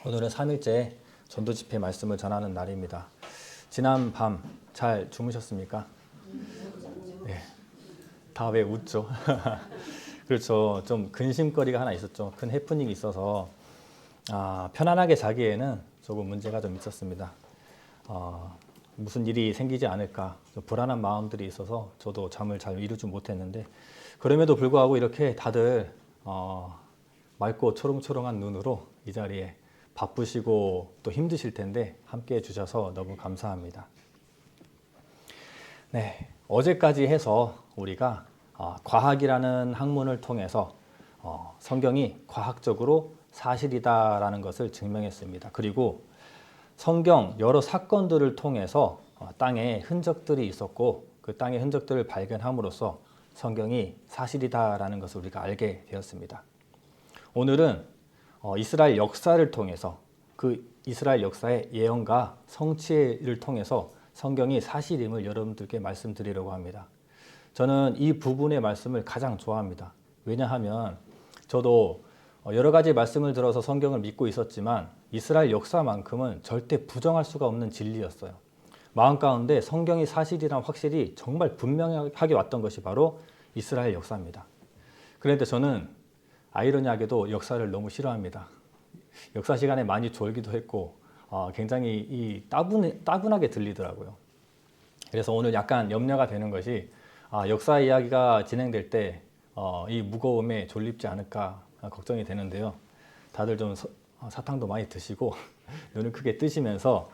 오늘은 3일째 전도집회 말씀을 전하는 날입니다. 지난 밤 잘 주무셨습니까? 네. 다 왜 웃죠? 그렇죠. 좀 근심거리가 하나 있었죠. 큰 해프닝이 있어서 편안하게 자기에는 조금 문제가 좀 있었습니다. 무슨 일이 생기지 않을까 좀 불안한 마음들이 있어서 저도 잠을 잘 이루지 못했는데, 그럼에도 불구하고 이렇게 다들 맑고 초롱초롱한 눈으로 이 자리에 바쁘시고 또 힘드실 텐데 함께 해주셔서 너무 감사합니다. 네, 어제까지 해서 우리가 과학이라는 학문을 통해서 성경이 과학적으로 사실이다라는 것을 증명했습니다. 그리고 성경 여러 사건들을 통해서 땅에 흔적들이 있었고 그 땅의 흔적들을 발견함으로써 성경이 사실이다라는 것을 우리가 알게 되었습니다. 오늘은 이스라엘 역사를 통해서 그 이스라엘 역사의 예언과 성취를 통해서 성경이 사실임을 여러분들께 말씀드리려고 합니다. 저는 이 부분의 말씀을 가장 좋아합니다. 왜냐하면 저도 여러 가지 말씀을 들어서 성경을 믿고 있었지만 이스라엘 역사만큼은 절대 부정할 수가 없는 진리였어요. 마음 가운데 성경이 사실이란 확실히 정말 분명하게 왔던 것이 바로 이스라엘 역사입니다. 그런데 저는 아이러니하게도 역사를 너무 싫어합니다. 역사 시간에 많이 졸기도 했고 굉장히 따분하게 들리더라고요. 그래서 오늘 약간 염려가 되는 것이 역사 이야기가 진행될 때 이 무거움에 졸립지 않을까 걱정이 되는데요. 다들 좀 사탕도 많이 드시고 눈을 크게 뜨시면서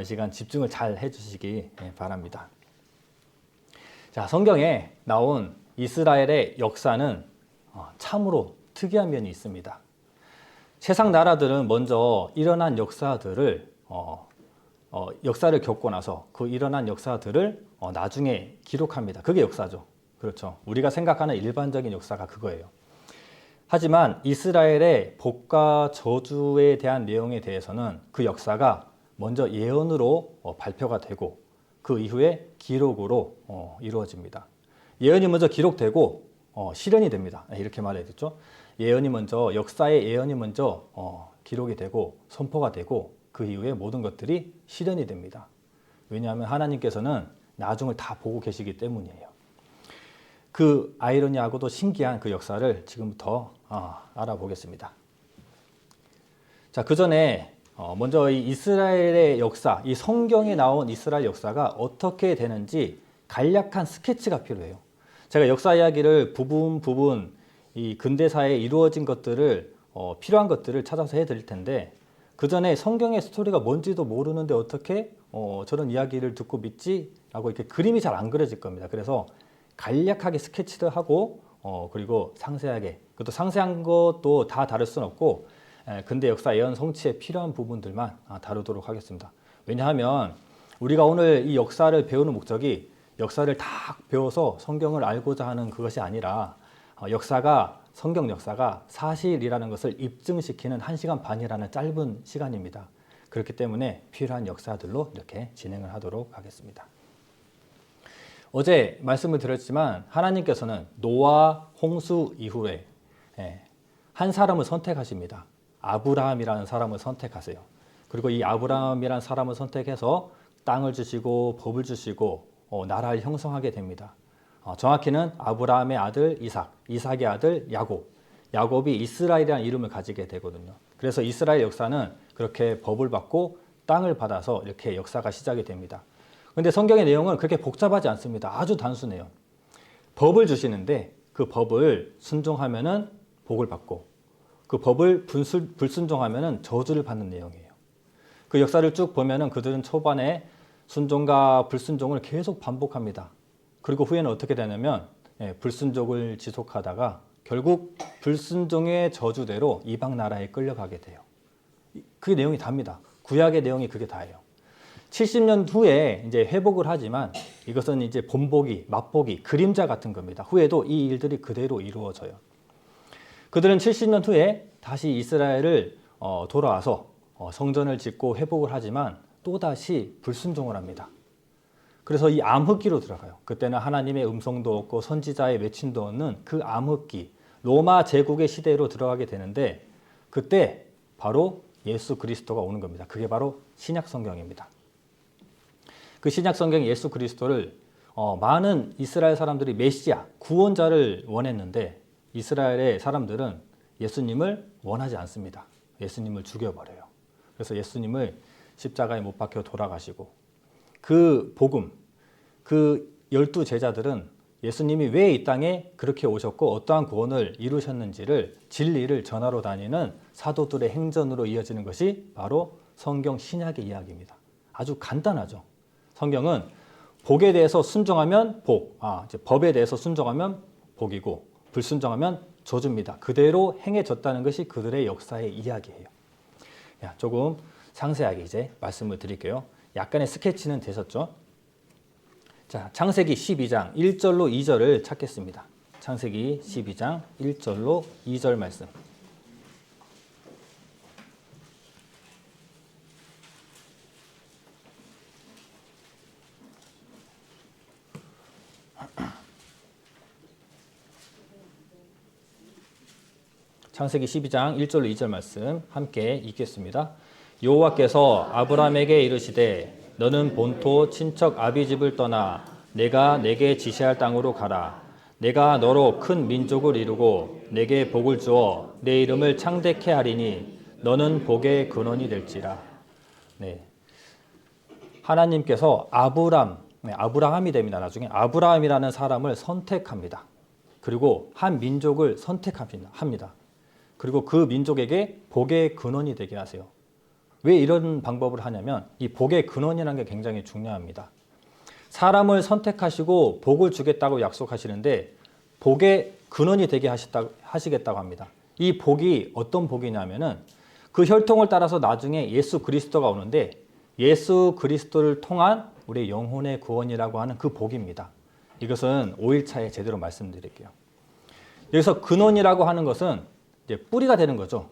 이 시간 집중을 잘 해주시기 바랍니다. 자, 성경에 나온 이스라엘의 역사는 참으로 특이한 면이 있습니다. 세상 나라들은 먼저 일어난 역사들을 역사를 겪고 나서 그 일어난 역사들을 나중에 기록합니다. 그게 역사죠. 그렇죠. 우리가 생각하는 일반적인 역사가 그거예요. 하지만 이스라엘의 복과 저주에 대한 내용에 대해서는 그 역사가 먼저 예언으로 발표가 되고 그 이후에 기록으로 이루어집니다. 예언이 먼저 기록되고 실현이 됩니다. 이렇게 말해야 되죠. 예언이 먼저, 역사의 예언이 먼저 기록이 되고 선포가 되고 그 이후에 모든 것들이 실현이 됩니다. 왜냐하면 하나님께서는 나중을 다 보고 계시기 때문이에요. 그 아이러니하고도 신기한 그 역사를 지금부터 알아보겠습니다. 자, 그 전에 먼저 이 이스라엘의 역사, 이 성경에 나온 이스라엘 역사가 어떻게 되는지 간략한 스케치가 필요해요. 제가 역사 이야기를 부분 이 근대사에 이루어진 것들을 필요한 것들을 찾아서 해드릴 텐데, 그 전에 성경의 스토리가 뭔지도 모르는데 어떻게 저런 이야기를 듣고 믿지? 라고 이렇게 그림이 잘 안 그려질 겁니다. 그래서 간략하게 스케치를 하고 그리고 상세하게, 그것도 상세한 것도 다 다룰 수는 없고 근대 역사 예언 성취에 필요한 부분들만 다루도록 하겠습니다. 왜냐하면 우리가 오늘 이 역사를 배우는 목적이 역사를 다 배워서 성경을 알고자 하는 그것이 아니라 성경 역사가 사실이라는 것을 입증시키는 1시간 반이라는 짧은 시간입니다. 그렇기 때문에 필요한 역사들로 이렇게 진행을 하도록 하겠습니다. 어제 말씀을 드렸지만 하나님께서는 노아 홍수 이후에 한 사람을 선택하십니다. 아브라함이라는 사람을 선택하세요. 그리고 이 아브라함이라는 사람을 선택해서 땅을 주시고 법을 주시고 나라를 형성하게 됩니다. 정확히는 아브라함의 아들 이삭, 이삭의 아들 야곱이 이스라엘이라는 이름을 가지게 되거든요. 그래서 이스라엘 역사는 그렇게 법을 받고 땅을 받아서 이렇게 역사가 시작이 됩니다. 그런데 성경의 내용은 그렇게 복잡하지 않습니다. 아주 단순해요. 법을 주시는데 그 법을 순종하면은 복을 받고 그 법을 불순종하면은 저주를 받는 내용이에요. 그 역사를 쭉 보면은 그들은 초반에 순종과 불순종을 계속 반복합니다. 그리고 후에는 어떻게 되냐면 불순종을 지속하다가 결국 불순종의 저주대로 이방 나라에 끌려가게 돼요. 그게 내용이 답니다. 구약의 내용이 그게 다예요. 70년 후에 이제 회복을 하지만 이것은 이제 본보기, 맛보기, 그림자 같은 겁니다. 후에도 이 일들이 그대로 이루어져요. 그들은 70년 후에 다시 이스라엘을 돌아와서 성전을 짓고 회복을 하지만 또다시 불순종을 합니다. 그래서 이 암흑기로 들어가요. 그때는 하나님의 음성도 없고 선지자의 외침도 없는 그 암흑기, 로마 제국의 시대로 들어가게 되는데 그때 바로 예수 그리스도가 오는 겁니다. 그게 바로 신약 성경입니다. 그 신약 성경 예수 그리스도를 많은 이스라엘 사람들이 메시아, 구원자를 원했는데 이스라엘의 사람들은 예수님을 원하지 않습니다. 예수님을 죽여버려요. 그래서 예수님을 십자가에 못 박혀 돌아가시고 그 복음, 그 12 제자들은 예수님이 왜 이 땅에 그렇게 오셨고 어떠한 구원을 이루셨는지를 진리를 전하러 다니는 사도들의 행전으로 이어지는 것이 바로 성경 신약의 이야기입니다. 아주 간단하죠. 성경은 복에 대해서 순종하면 복, 이제 법에 대해서 순종하면 복이고 불순종하면 저주입니다. 그대로 행해졌다는 것이 그들의 역사의 이야기예요. 조금 상세하게 이제 말씀을 드릴게요. 약간의 스케치는 되셨죠? 자, 창세기 12장 1절로 2절을 찾겠습니다. 창세기 12장 1절로 2절 말씀. 창세기 12장 1절로 2절 말씀 함께 읽겠습니다. 여호와께서 아브라함에게 이르시되 너는 본토 친척 아비집을 떠나 내가 내게 지시할 땅으로 가라. 내가 너로 큰 민족을 이루고 내게 복을 주어 내 이름을 창대케 하리니 너는 복의 근원이 될지라. 네. 하나님께서 아브라함이 됩니다. 나중에 아브라함이라는 사람을 선택합니다. 그리고 한 민족을 선택합니다. 그리고 그 민족에게 복의 근원이 되게 하세요. 왜 이런 방법을 하냐면 이 복의 근원이라는 게 굉장히 중요합니다. 사람을 선택하시고 복을 주겠다고 약속하시는데 복의 근원이 되게 하시겠다고 합니다. 이 복이 어떤 복이냐면은 그 혈통을 따라서 나중에 예수 그리스도가 오는데 예수 그리스도를 통한 우리 영혼의 구원이라고 하는 그 복입니다. 이것은 5일차에 제대로 말씀드릴게요. 여기서 근원이라고 하는 것은 이제 뿌리가 되는 거죠.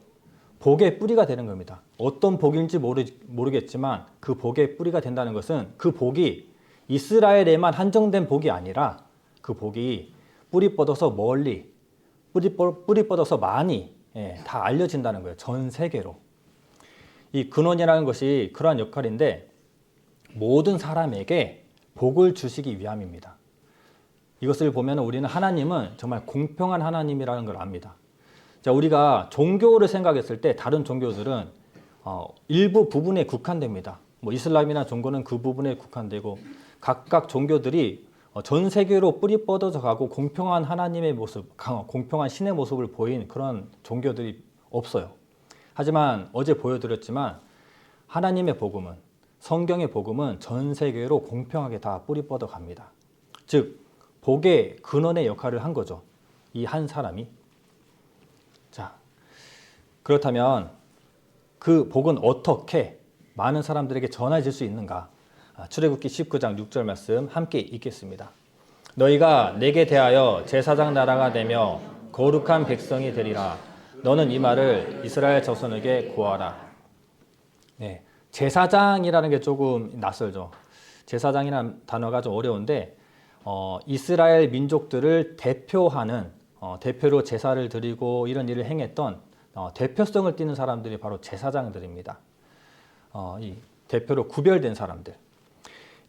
복의 뿌리가 되는 겁니다. 어떤 복인지 모르겠지만 그 복의 뿌리가 된다는 것은 그 복이 이스라엘에만 한정된 복이 아니라 그 복이 뿌리 뻗어서 멀리, 뿌리 뻗어서 많이 다 알려진다는 거예요. 전 세계로. 이 근원이라는 것이 그러한 역할인데 모든 사람에게 복을 주시기 위함입니다. 이것을 보면 우리는 하나님은 정말 공평한 하나님이라는 걸 압니다. 자, 우리가 종교를 생각했을 때 다른 종교들은 일부 부분에 국한됩니다. 뭐 이슬람이나 종교는 그 부분에 국한되고 각각 종교들이 전 세계로 뿌리 뻗어서 가고 공평한 하나님의 모습, 공평한 신의 모습을 보인 그런 종교들이 없어요. 하지만 어제 보여드렸지만 하나님의 복음은, 성경의 복음은 전 세계로 공평하게 다 뿌리 뻗어 갑니다. 즉 복의 근원의 역할을 한 거죠. 이 한 사람이. 자, 그렇다면 그 복은 어떻게 많은 사람들에게 전해질 수 있는가? 출애굽기 19장 6절 말씀 함께 읽겠습니다. 너희가 내게 대하여 제사장 나라가 되며 거룩한 백성이 되리라. 너는 이 말을 이스라엘 자손에게 고하라. 네, 제사장이라는 게 조금 낯설죠. 제사장이라는 단어가 좀 어려운데 이스라엘 민족들을 대표하는 대표로 제사를 드리고 이런 일을 행했던 대표성을 띠는 사람들이 바로 제사장들입니다. 이 대표로 구별된 사람들.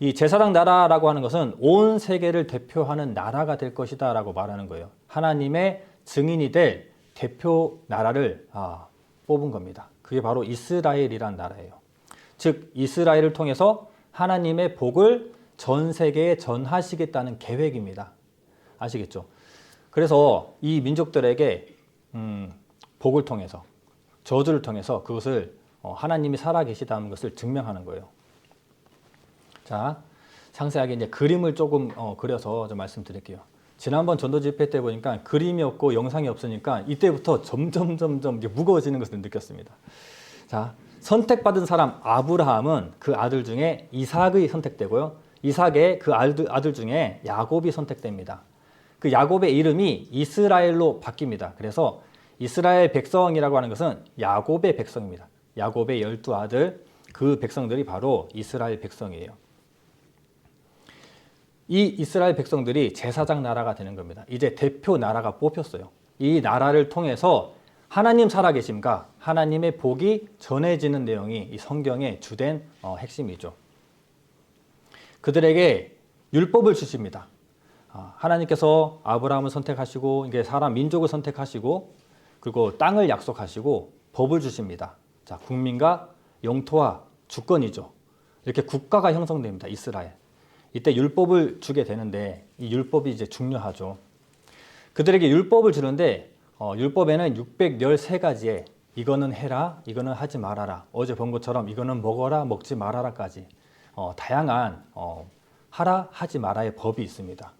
이 제사장 나라라고 하는 것은 온 세계를 대표하는 나라가 될 것이다 라고 말하는 거예요. 하나님의 증인이 될 대표 나라를 뽑은 겁니다. 그게 바로 이스라엘이란 나라예요. 즉 이스라엘을 통해서 하나님의 복을 전 세계에 전하시겠다는 계획입니다. 아시겠죠? 그래서 이 민족들에게 복을 통해서 저주를 통해서 그것을 하나님이 살아계시다는 것을 증명하는 거예요. 자, 상세하게 이제 그림을 조금 그려서 좀 말씀드릴게요. 지난번 전도 집회 때 보니까 그림이 없고 영상이 없으니까 이때부터 점점 무거워지는 것을 느꼈습니다. 자, 선택받은 사람 아브라함은 그 아들 중에 이삭이 선택되고요. 이삭의 그 아들 중에 야곱이 선택됩니다. 그 야곱의 이름이 이스라엘로 바뀝니다. 그래서 이스라엘 백성이라고 하는 것은 야곱의 백성입니다. 야곱의 12아들, 그 백성들이 바로 이스라엘 백성이에요. 이 이스라엘 백성들이 제사장 나라가 되는 겁니다. 이제 대표 나라가 뽑혔어요. 이 나라를 통해서 하나님 살아계심과 하나님의 복이 전해지는 내용이 이 성경의 주된 핵심이죠. 그들에게 율법을 주십니다. 하나님께서 아브라함을 선택하시고 이게 사람 민족을 선택하시고 그리고 땅을 약속하시고 법을 주십니다. 자, 국민과 영토와 주권이죠. 이렇게 국가가 형성됩니다. 이스라엘. 이때 율법을 주게 되는데 이 율법이 이제 중요하죠. 그들에게 율법을 주는데 율법에는 613가지에 이거는 해라, 이거는 하지 말아라. 어제 본 것처럼 이거는 먹어라, 먹지 말아라까지 다양한 하라, 하지 마라의 법이 있습니다.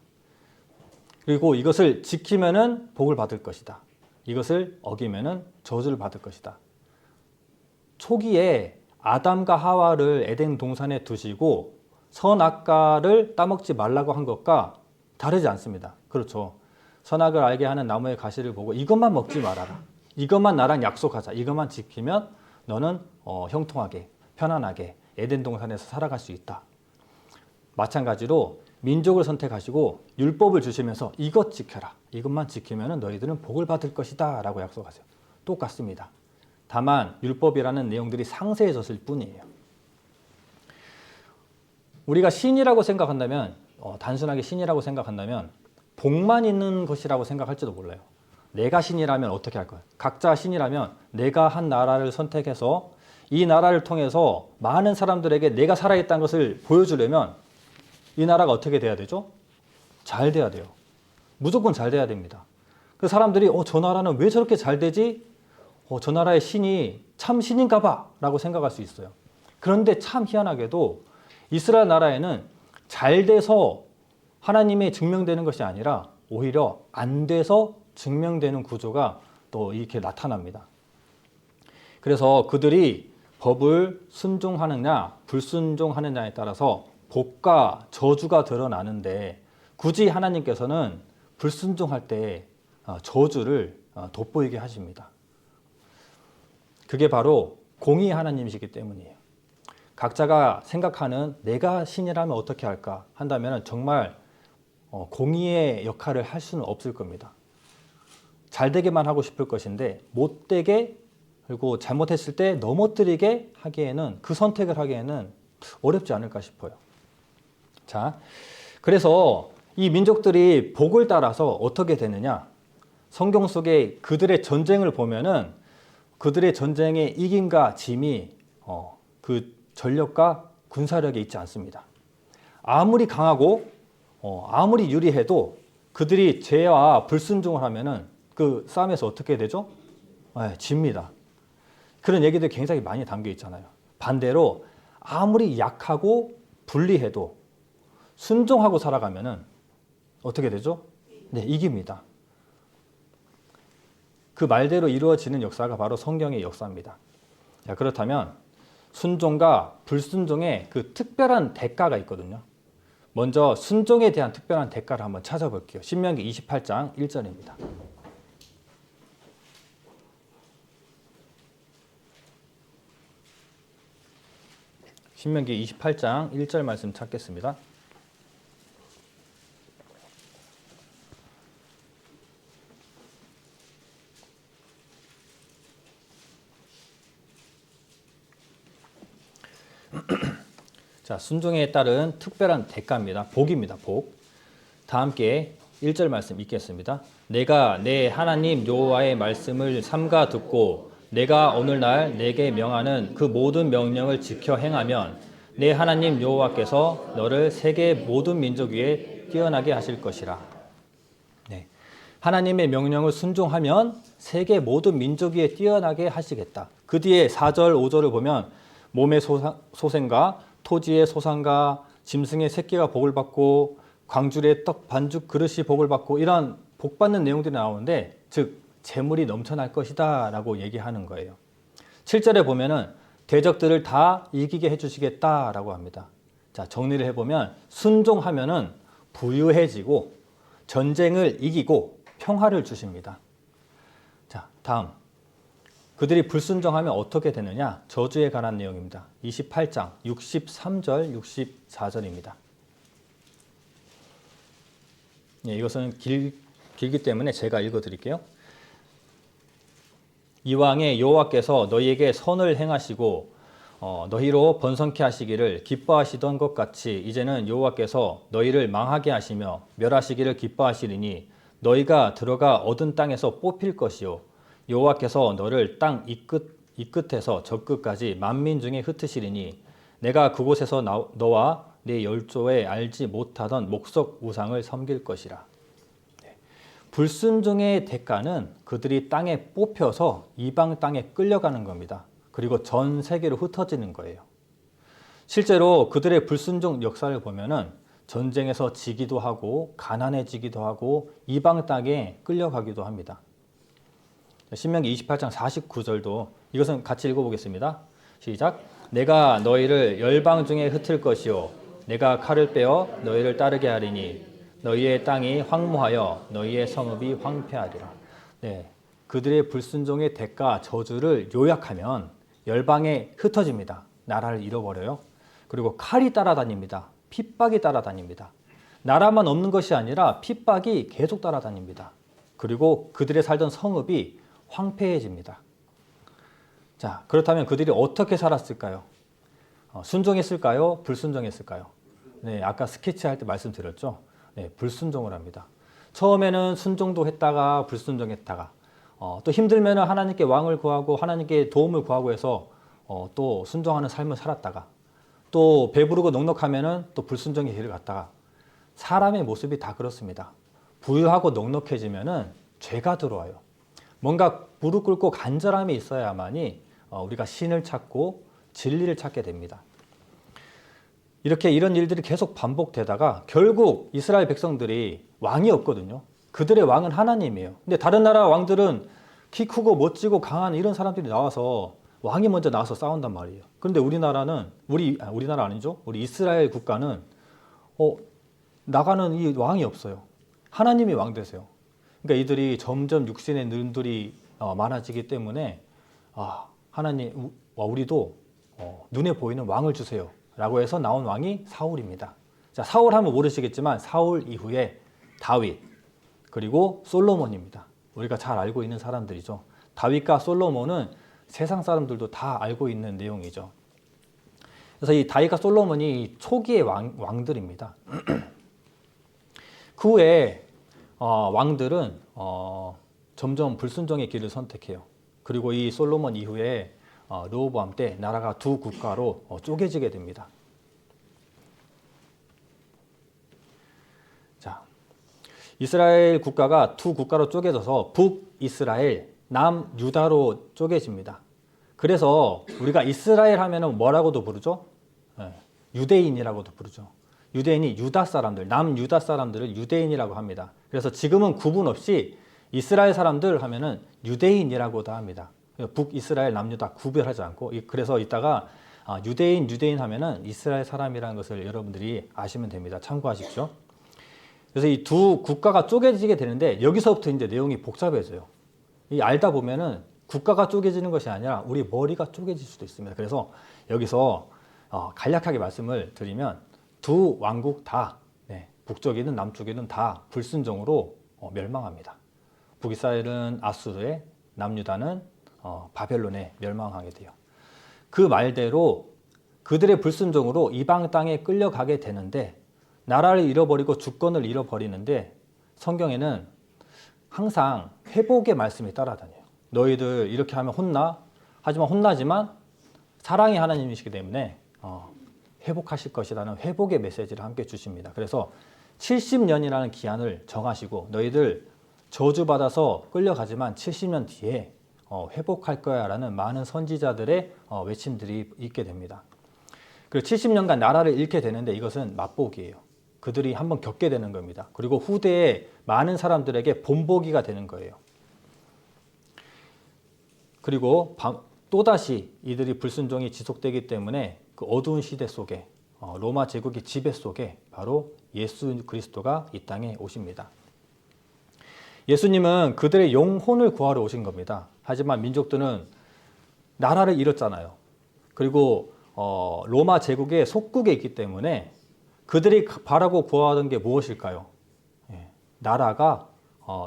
그리고 이것을 지키면은 복을 받을 것이다. 이것을 어기면은 저주를 받을 것이다. 초기에 아담과 하와를 에덴 동산에 두시고 선악과를 따먹지 말라고 한 것과 다르지 않습니다. 그렇죠. 선악을 알게 하는 나무의 가시를 보고 이것만 먹지 말아라. 이것만 나랑 약속하자. 이것만 지키면 너는 형통하게 편안하게 에덴 동산에서 살아갈 수 있다. 마찬가지로 민족을 선택하시고 율법을 주시면서 이것 지켜라. 이것만 지키면 너희들은 복을 받을 것이다 라고 약속하세요. 똑같습니다. 다만 율법이라는 내용들이 상세해졌을 뿐이에요. 우리가 신이라고 생각한다면 단순하게 신이라고 생각한다면 복만 있는 것이라고 생각할지도 몰라요. 내가 신이라면 어떻게 할 거야? 각자 신이라면 내가 한 나라를 선택해서 이 나라를 통해서 많은 사람들에게 내가 살아있다는 것을 보여주려면 이 나라가 어떻게 돼야 되죠? 잘 돼야 돼요. 무조건 잘 돼야 됩니다. 그 사람들이 저 나라는 왜 저렇게 잘 되지? 저 나라의 신이 참 신인가 봐 라고 생각할 수 있어요. 그런데 참 희한하게도 이스라엘 나라에는 잘 돼서 하나님의 증명되는 것이 아니라 오히려 안 돼서 증명되는 구조가 또 이렇게 나타납니다. 그래서 그들이 법을 순종하느냐 불순종하느냐에 따라서 복과 저주가 드러나는데 굳이 하나님께서는 불순종할 때 저주를 돋보이게 하십니다. 그게 바로 공의 하나님이시기 때문이에요. 각자가 생각하는 내가 신이라면 어떻게 할까 한다면 정말 공의의 역할을 할 수는 없을 겁니다. 잘 되게만 하고 싶을 것인데 못 되게 그리고 잘못했을 때 넘어뜨리게 하기에는 그 선택을 하기에는 어렵지 않을까 싶어요. 자, 그래서 이 민족들이 복을 따라서 어떻게 되느냐? 성경 속에 그들의 전쟁을 보면은 그들의 전쟁의 이김과 짐이 그 전력과 군사력에 있지 않습니다. 아무리 강하고 아무리 유리해도 그들이 죄와 불순종을 하면은 그 싸움에서 어떻게 되죠? 집니다. 그런 얘기들 굉장히 많이 담겨 있잖아요. 반대로 아무리 약하고 불리해도 순종하고 살아가면은 어떻게 되죠? 네, 이깁니다. 그 말대로 이루어지는 역사가 바로 성경의 역사입니다. 자, 그렇다면 순종과 불순종의 그 특별한 대가가 있거든요. 먼저 순종에 대한 특별한 대가를 한번 찾아볼게요. 신명기 28장 1절입니다. 신명기 28장 1절 말씀 찾겠습니다. 자, 순종에 따른 특별한 대가입니다. 복입니다. 복. 다 함께 1절 말씀 읽겠습니다. 내가 내 하나님 여호와의 말씀을 삼가 듣고 내가 오늘날 내게 명하는 그 모든 명령을 지켜 행하면 내 하나님 여호와께서 너를 세계 모든 민족 위에 뛰어나게 하실 것이라. 네. 하나님의 명령을 순종하면 세계 모든 민족 위에 뛰어나게 하시겠다. 그 뒤에 4절, 5절을 보면 몸의 소생과 토지의 소산과 짐승의 새끼가 복을 받고 광주리의 떡 반죽 그릇이 복을 받고 이런 복 받는 내용들이 나오는데 즉 재물이 넘쳐날 것이다 라고 얘기하는 거예요. 7절에 보면은 대적들을 다 이기게 해주시겠다라고 합니다. 자, 정리를 해보면 순종하면은 부유해지고 전쟁을 이기고 평화를 주십니다. 자, 다음 그들이 불순종하면 어떻게 되느냐? 저주에 관한 내용입니다. 28장 63절 64절입니다. 예, 이것은 길기 때문에 제가 읽어드릴게요. 이왕에 여호와께서 너희에게 선을 행하시고 너희로 번성케 하시기를 기뻐하시던 것 같이 이제는 여호와께서 너희를 망하게 하시며 멸하시기를 기뻐하시리니 너희가 들어가 얻은 땅에서 뽑힐 것이요 여호와께서 너를 땅 이 끝에서 저 끝까지 만민 중에 흩으시리니 내가 그곳에서 너와 네 열조에 알지 못하던 목석 우상을 섬길 것이라. 불순종의 대가는 그들이 땅에 뽑혀서 이방 땅에 끌려가는 겁니다. 그리고 전 세계로 흩어지는 거예요. 실제로 그들의 불순종 역사를 보면은 전쟁에서 지기도 하고 가난해지기도 하고 이방 땅에 끌려가기도 합니다. 신명기 28장 49절도 이것은 같이 읽어보겠습니다. 시작. 내가 너희를 열방 중에 흩을 것이요 내가 칼을 빼어 너희를 따르게 하리니 너희의 땅이 황무하여 너희의 성읍이 황폐하리라. 네, 그들의 불순종의 대가 저주를 요약하면 열방에 흩어집니다. 나라를 잃어버려요. 그리고 칼이 따라다닙니다. 핍박이 따라다닙니다. 나라만 없는 것이 아니라 핍박이 계속 따라다닙니다. 그리고 그들의 살던 성읍이 황폐해집니다. 자, 그렇다면 그들이 어떻게 살았을까요? 순종했을까요? 불순종했을까요? 네, 아까 스케치할 때 말씀드렸죠. 네, 불순종을 합니다. 처음에는 순종도 했다가 불순종했다가 또 힘들면 하나님께 왕을 구하고 하나님께 도움을 구하고 해서 또 순종하는 삶을 살았다가 또 배부르고 넉넉하면 또 불순종의 길을 갔다가 사람의 모습이 다 그렇습니다. 부유하고 넉넉해지면 죄가 들어와요. 뭔가 무릎 꿇고 간절함이 있어야만이 우리가 신을 찾고 진리를 찾게 됩니다. 이렇게 이런 일들이 계속 반복되다가 결국 이스라엘 백성들이 왕이 없거든요. 그들의 왕은 하나님이에요. 근데 다른 나라 왕들은 키 크고 멋지고 강한 이런 사람들이 나와서 왕이 먼저 나와서 싸운단 말이에요. 그런데 우리나라는 우리나라 아니죠? 우리 이스라엘 국가는 나가는 이 왕이 없어요. 하나님이 왕 되세요. 그러니까 이들이 점점 육신의 눈들이 많아지기 때문에 하나님 우리도 눈에 보이는 왕을 주세요. 라고 해서 나온 왕이 사울입니다. 자, 사울 하면 모르시겠지만 사울 이후에 다윗 그리고 솔로몬입니다. 우리가 잘 알고 있는 사람들이죠. 다윗과 솔로몬은 세상 사람들도 다 알고 있는 내용이죠. 그래서 이 다윗과 솔로몬이 초기의 왕들입니다. 그 후에 왕들은 점점 불순종의 길을 선택해요. 그리고 이 솔로몬 이후에 르호보암 때 나라가 두 국가로 쪼개지게 됩니다. 자, 이스라엘 국가가 두 국가로 쪼개져서 북이스라엘, 남유다로 쪼개집니다. 그래서 우리가 이스라엘 하면은 뭐라고도 부르죠? 유대인이라고도 부르죠. 유대인이 유다 사람들, 남유다 사람들을 유대인이라고 합니다. 그래서 지금은 구분 없이 이스라엘 사람들 하면은 유대인이라고도 합니다. 북이스라엘, 남유다 구별하지 않고 그래서 이따가 유대인 하면은 이스라엘 사람이라는 것을 여러분들이 아시면 됩니다. 참고하십시오. 그래서 이 두 국가가 쪼개지게 되는데 여기서부터 이제 내용이 복잡해져요. 이 알다 보면은 국가가 쪼개지는 것이 아니라 우리 머리가 쪼개질 수도 있습니다. 그래서 여기서 간략하게 말씀을 드리면 두 왕국 다 북쪽이든 남쪽이든 다 불순종으로 멸망합니다. 북이스라엘은 아수르에, 남유다는 바벨론에 멸망하게 돼요. 그 말대로 그들의 불순종으로 이방 땅에 끌려가게 되는데 나라를 잃어버리고 주권을 잃어버리는데 성경에는 항상 회복의 말씀이 따라다녀요. 너희들 이렇게 하면 혼나? 하지만 혼나지만 사랑의 하나님이시기 때문에 회복하실 것이라는 회복의 메시지를 함께 주십니다. 그래서 70년이라는 기한을 정하시고 너희들 저주받아서 끌려가지만 70년 뒤에 회복할 거야 라는 많은 선지자들의 외침들이 있게 됩니다. 그리고 70년간 나라를 잃게 되는데 이것은 맛보기예요. 그들이 한번 겪게 되는 겁니다. 그리고 후대에 많은 사람들에게 본보기가 되는 거예요. 그리고 또다시 이들이 불순종이 지속되기 때문에 그 어두운 시대 속에 로마 제국의 지배 속에 바로 예수 그리스도가 이 땅에 오십니다. 예수님은 그들의 영혼을 구하러 오신 겁니다. 하지만 민족들은 나라를 잃었잖아요. 그리고 로마 제국의 속국에 있기 때문에 그들이 바라고 구하던 게 무엇일까요? 나라가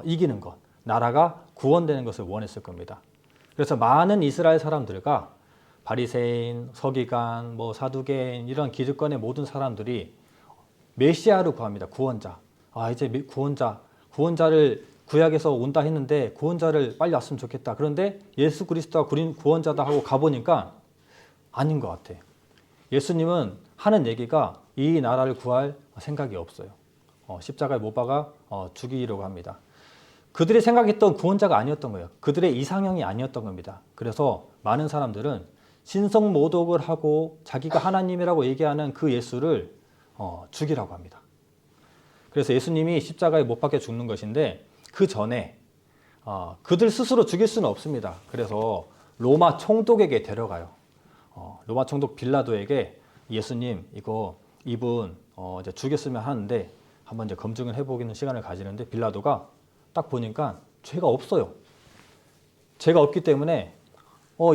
이기는 것, 나라가 구원되는 것을 원했을 겁니다. 그래서 많은 이스라엘 사람들과 바리새인, 서기관, 사두개인 이런 기득권의 모든 사람들이 메시아를 구합니다. 구원자. 이제 구원자를 구약에서 온다 했는데 구원자를 빨리 왔으면 좋겠다. 그런데 예수 그리스도가 구원자다 하고 가보니까 아닌 것 같아. 예수님은 하는 얘기가 이 나라를 구할 생각이 없어요. 십자가에 못 박아 죽이려고 합니다. 그들이 생각했던 구원자가 아니었던 거예요. 그들의 이상형이 아니었던 겁니다. 그래서 많은 사람들은 신성모독을 하고 자기가 하나님이라고 얘기하는 그 예수를 죽이라고 합니다. 그래서 예수님이 십자가에 못 박혀 죽는 것인데 그 전에 그들 스스로 죽일 수는 없습니다. 그래서 로마 총독에게 데려가요. 로마 총독 빌라도에게 예수님 이분 이제 죽였으면 하는데 한번 이제 검증을 해보기는 시간을 가지는데 빌라도가 딱 보니까 죄가 없어요. 죄가 없기 때문에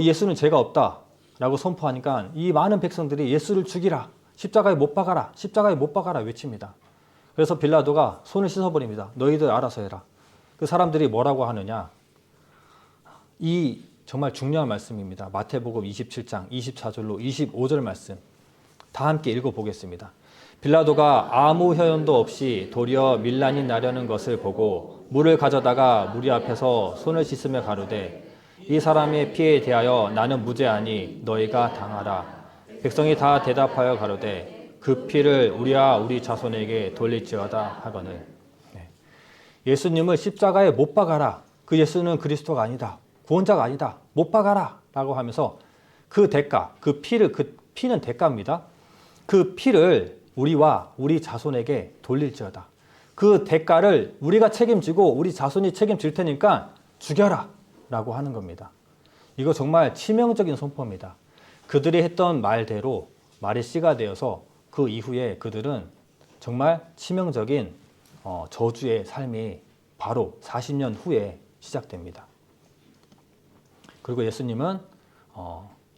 예수는 죄가 없다라고 선포하니까 이 많은 백성들이 예수를 죽이라, 십자가에 못 박아라, 십자가에 못 박아라 외칩니다. 그래서 빌라도가 손을 씻어버립니다. 너희들 알아서 해라. 그 사람들이 뭐라고 하느냐? 이 정말 중요한 말씀입니다. 마태복음 27장 24절로 25절 말씀 다 함께 읽어보겠습니다. 빌라도가 아무 효연도 없이 도리어 밀란이 나려는 것을 보고 물을 가져다가 무리 앞에서 손을 씻으며 가로되 이 사람의 피에 대하여 나는 무죄하니 너희가 당하라. 백성이 다 대답하여 가로되 그 피를 우리와 우리 자손에게 돌릴지어다 하거늘. 예수님을 십자가에 못 박아라. 그 예수는 그리스도가 아니다. 구원자가 아니다. 못 박아라. 라고 하면서 그 대가, 그 피는 대가입니다. 그 피를 우리와 우리 자손에게 돌릴지어다. 그 대가를 우리가 책임지고 우리 자손이 책임질 테니까 죽여라. 라고 하는 겁니다. 이거 정말 치명적인 선포입니다. 그들이 했던 말대로 말이 씨가 되어서 그 이후에 그들은 정말 치명적인 저주의 삶이 바로 40년 후에 시작됩니다. 그리고 예수님은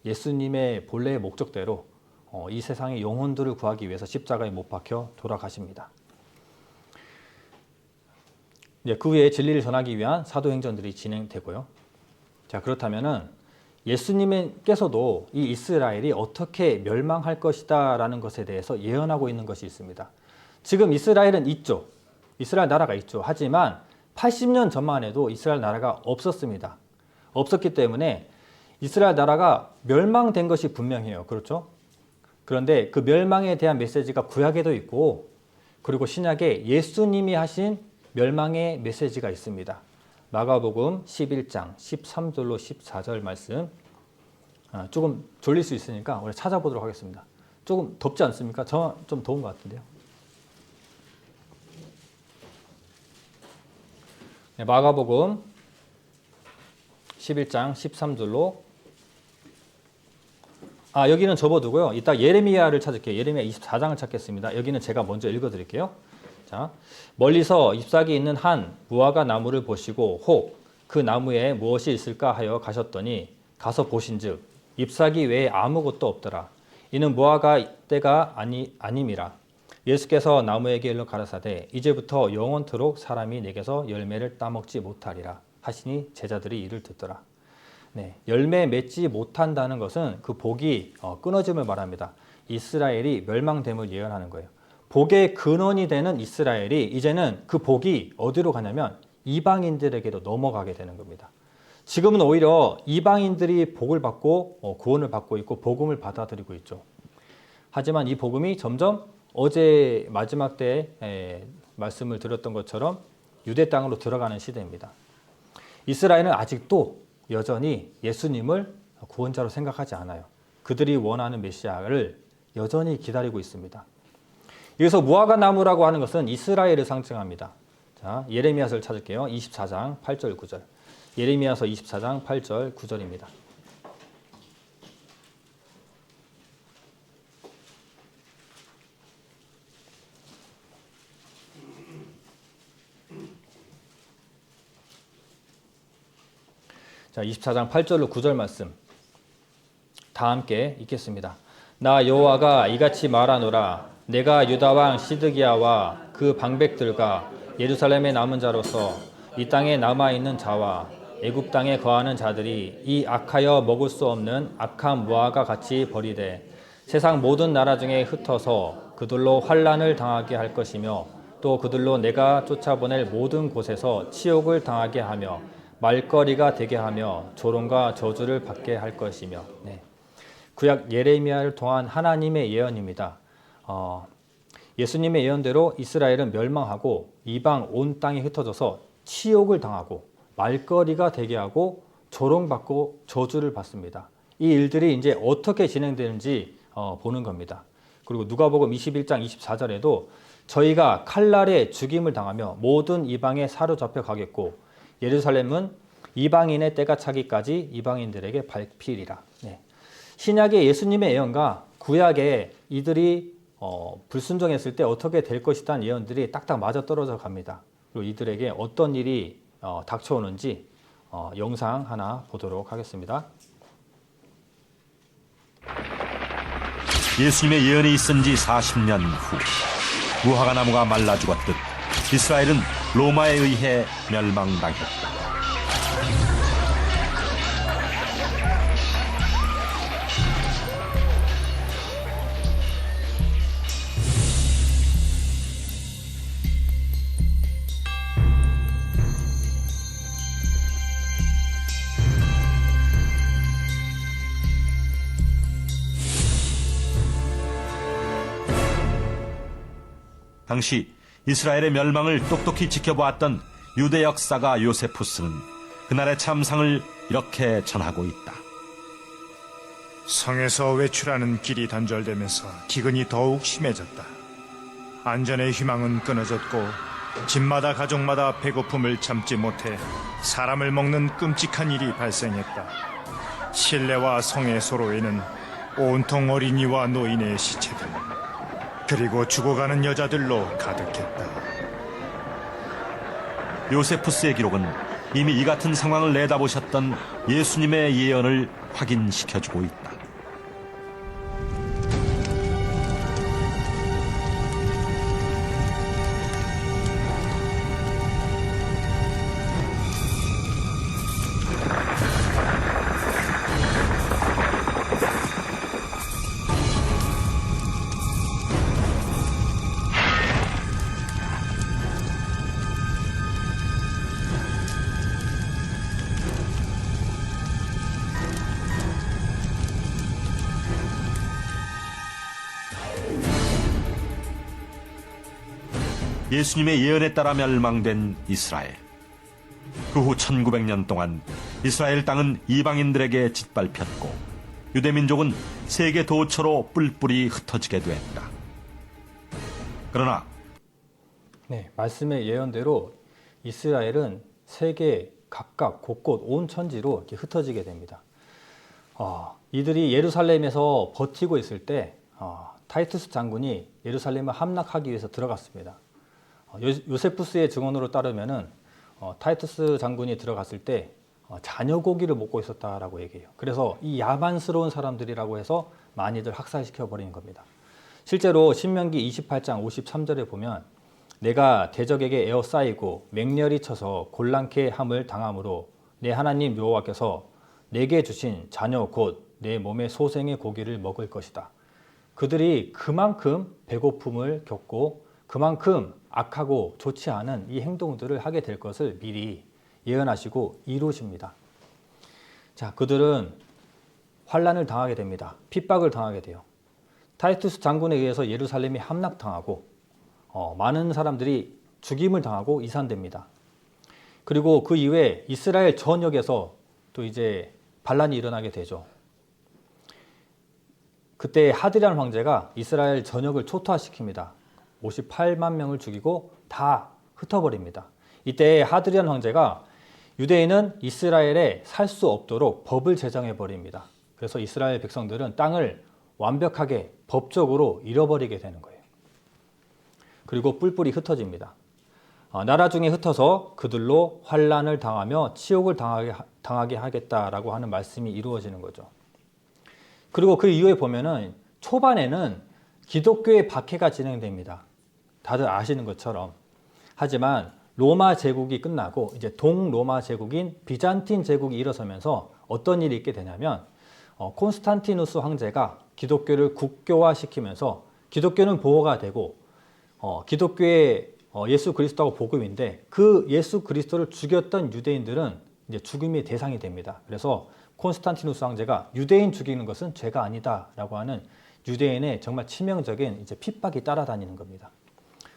예수님의 본래의 목적대로 이 세상의 영혼들을 구하기 위해서 십자가에 못 박혀 돌아가십니다. 그 후에 진리를 전하기 위한 사도행전들이 진행되고요. 자, 그렇다면은 예수님께서도 이 이스라엘이 어떻게 멸망할 것이다 라는 것에 대해서 예언하고 있는 것이 있습니다. 지금 이스라엘은 있죠. 이스라엘 나라가 있죠. 하지만 80년 전만 해도 이스라엘 나라가 없었습니다. 없었기 때문에 이스라엘 나라가 멸망된 것이 분명해요. 그렇죠? 그런데 그 멸망에 대한 메시지가 구약에도 있고 그리고 신약에 예수님이 하신 멸망의 메시지가 있습니다. 마가복음 11장 13절로 14절 말씀 조금 졸릴 수 있으니까 우리 찾아보도록 하겠습니다. 조금 덥지 않습니까? 저 좀 더운 것 같은데요. 마가복음 11장 13절로 여기는 접어두고요. 이따 예레미야를 찾을게요. 예레미야 24장을 찾겠습니다. 여기는 제가 먼저 읽어드릴게요. 자, 멀리서 잎사귀 있는 한 무화과 나무를 보시고 혹 그 나무에 무엇이 있을까 하여 가셨더니 가서 보신즉 잎사귀 외에 아무것도 없더라. 이는 무화과 때가 아님이라. 예수께서 나무에게 일러 가라사대 이제부터 영원토록 사람이 내게서 열매를 따먹지 못하리라 하시니 제자들이 이를 듣더라. 열매 맺지 못한다는 것은 그 복이 끊어짐을 말합니다. 이스라엘이 멸망됨을 예언하는 거예요. 복의 근원이 되는 이스라엘이 이제는 그 복이 어디로 가냐면 이방인들에게도 넘어가게 되는 겁니다. 지금은 오히려 이방인들이 복을 받고 구원을 받고 있고 복음을 받아들이고 있죠. 하지만 이 복음이 점점 어제 마지막 때에 말씀을 드렸던 것처럼 유대 땅으로 들어가는 시대입니다. 이스라엘은 아직도 여전히 예수님을 구원자로 생각하지 않아요. 그들이 원하는 메시아를 여전히 기다리고 있습니다. 여기서 무화과 나무라고 하는 것은 이스라엘을 상징합니다. 자, 예레미야서를 찾을게요. 24장 8절 9절. 예레미야서 24장 8절 9절입니다. 자, 24장 8절로 9절 말씀 다 함께 읽겠습니다. 나 여호와가 이같이 말하노라. 내가 유다 왕 시드기야와 그 방백들과 예루살렘에 남은 자로서 이 땅에 남아있는 자와 애굽 땅에 거하는 자들이 이 악하여 먹을 수 없는 악한 무화과 같이 버리되 세상 모든 나라 중에 흩어서 그들로 환난을 당하게 할 것이며 또 그들로 내가 쫓아보낼 모든 곳에서 치욕을 당하게 하며 말거리가 되게 하며 조롱과 저주를 받게 할 것이며. 네. 구약 예레미야를 통한 하나님의 예언입니다. 예수님의 예언대로 이스라엘은 멸망하고 이방 온 땅에 흩어져서 치욕을 당하고 말거리가 되게 하고 조롱받고 저주를 받습니다. 이 일들이 이제 어떻게 진행되는지 보는 겁니다. 그리고 누가복음 21장 24절에도 저희가 칼날에 죽임을 당하며 모든 이방에 사로잡혀 가겠고 예루살렘은 이방인의 때가 차기까지 이방인들에게 밟히리라. 네. 신약의 예수님의 예언과 구약의 이들이 불순종했을 때 어떻게 될 것이라는 예언들이 딱딱 맞아떨어져 갑니다. 그리고 이들에게 어떤 일이 닥쳐오는지 영상 하나 보도록 하겠습니다. 예수님의 예언이 있은 지 40년 후 무화과 나무가 말라 죽었듯 이스라엘은 로마에 의해 멸망당했다. 당시 이스라엘의 멸망을 똑똑히 지켜보았던 유대 역사가 요세푸스는 그날의 참상을 이렇게 전하고 있다. 성에서 외출하는 길이 단절되면서 기근이 더욱 심해졌다. 안전의 희망은 끊어졌고 집마다 가족마다 배고픔을 참지 못해 사람을 먹는 끔찍한 일이 발생했다. 실내와 성의 소로에는 온통 어린이와 노인의 시체들, 그리고 죽어가는 여자들로 가득했다. 요세푸스의 기록은 이미 이 같은 상황을 내다보셨던 예수님의 예언을 확인시켜주고 있다. 예수님의 예언에 따라 멸망된 이스라엘. 그 후 1900년 동안 이스라엘 땅은 이방인들에게 짓밟혔고 유대민족은 세계 도처로 뿔뿔이 흩어지게 됐다. 그러나 네, 말씀의 예언대로 이스라엘은 세계 각각 곳곳 온 천지로 이렇게 흩어지게 됩니다. 이들이 예루살렘에서 버티고 있을 때 타이투스 장군이 예루살렘을 함락하기 위해서 들어갔습니다. 요세푸스의 증언으로 따르면은 타이투스 장군이 들어갔을 때 자녀 고기를 먹고 있었다라고 얘기해요. 그래서 이 야만스러운 사람들이라고 해서 많이들 학살시켜 버리는 겁니다. 실제로 신명기 28장 53절에 보면 내가 대적에게 에워싸이고 맹렬히 쳐서 곤란케 함을 당함으로 내 하나님 여호와께서 내게 주신 자녀 곧 내 몸의 소생의 고기를 먹을 것이다. 그들이 그만큼 배고픔을 겪고 그만큼 악하고 좋지 않은 이 행동들을 하게 될 것을 미리 예언하시고 이루십니다. 자, 그들은 환난을 당하게 됩니다. 핍박을 당하게 돼요. 타이투스 장군에 의해서 예루살렘이 함락당하고 많은 사람들이 죽임을 당하고 이산됩니다. 그리고 그 이후에 이스라엘 전역에서 또 이제 반란이 일어나게 되죠. 그때 하드리안 황제가 이스라엘 전역을 초토화시킵니다. 58만 명을 죽이고 다 흩어버립니다. 이때 하드리안 황제가 유대인은 이스라엘에 살 수 없도록 법을 제정해 버립니다. 그래서 이스라엘 백성들은 땅을 완벽하게 법적으로 잃어버리게 되는 거예요. 그리고 뿔뿔이 흩어집니다. 나라 중에 흩어서 그들로 환난을 당하며 치욕을 당하게 하겠다라고 하는 말씀이 이루어지는 거죠. 그리고 그 이후에 보면은 초반에는 기독교의 박해가 진행됩니다. 다들 아시는 것처럼. 하지만 로마 제국이 끝나고 이제 동로마 제국인 비잔틴 제국이 일어서면서 어떤 일이 있게 되냐면 콘스탄티누스 황제가 기독교를 국교화시키면서 기독교는 보호가 되고 기독교의 예수 그리스도가 복음인데 그 예수 그리스도를 죽였던 유대인들은 이제 죽음의 대상이 됩니다. 그래서 콘스탄티누스 황제가 유대인 죽이는 것은 죄가 아니다라고 하는 유대인의 정말 치명적인 이제 핍박이 따라다니는 겁니다.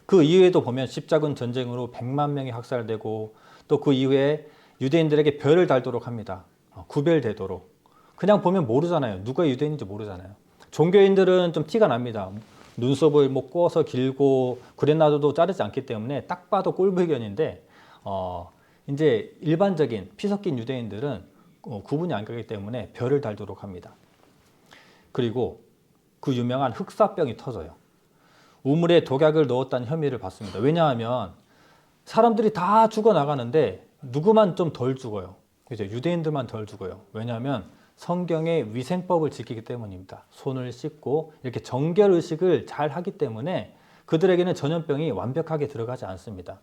그 이후에도 보면 십자군 전쟁으로 100만 명이 학살되고 또 그 이후에 유대인들에게 별을 달도록 합니다. 구별되도록. 그냥 보면 모르잖아요. 누가 유대인인지 모르잖아요. 종교인들은 좀 티가 납니다. 눈썹을 뭐 꼬서 길고 그레나드도 자르지 않기 때문에 딱 봐도 꼴불견인데 이제 일반적인 피 섞인 유대인들은 구분이 안 가기 때문에 별을 달도록 합니다. 그리고 그 유명한 흑사병이 터져요. 우물에 독약을 넣었다는 혐의를 받습니다. 왜냐하면 사람들이 다 죽어나가는데 누구만 좀 덜 죽어요. 그죠? 유대인들만 덜 죽어요. 왜냐하면 성경의 위생법을 지키기 때문입니다. 손을 씻고 이렇게 정결의식을 잘 하기 때문에 그들에게는 전염병이 완벽하게 들어가지 않습니다.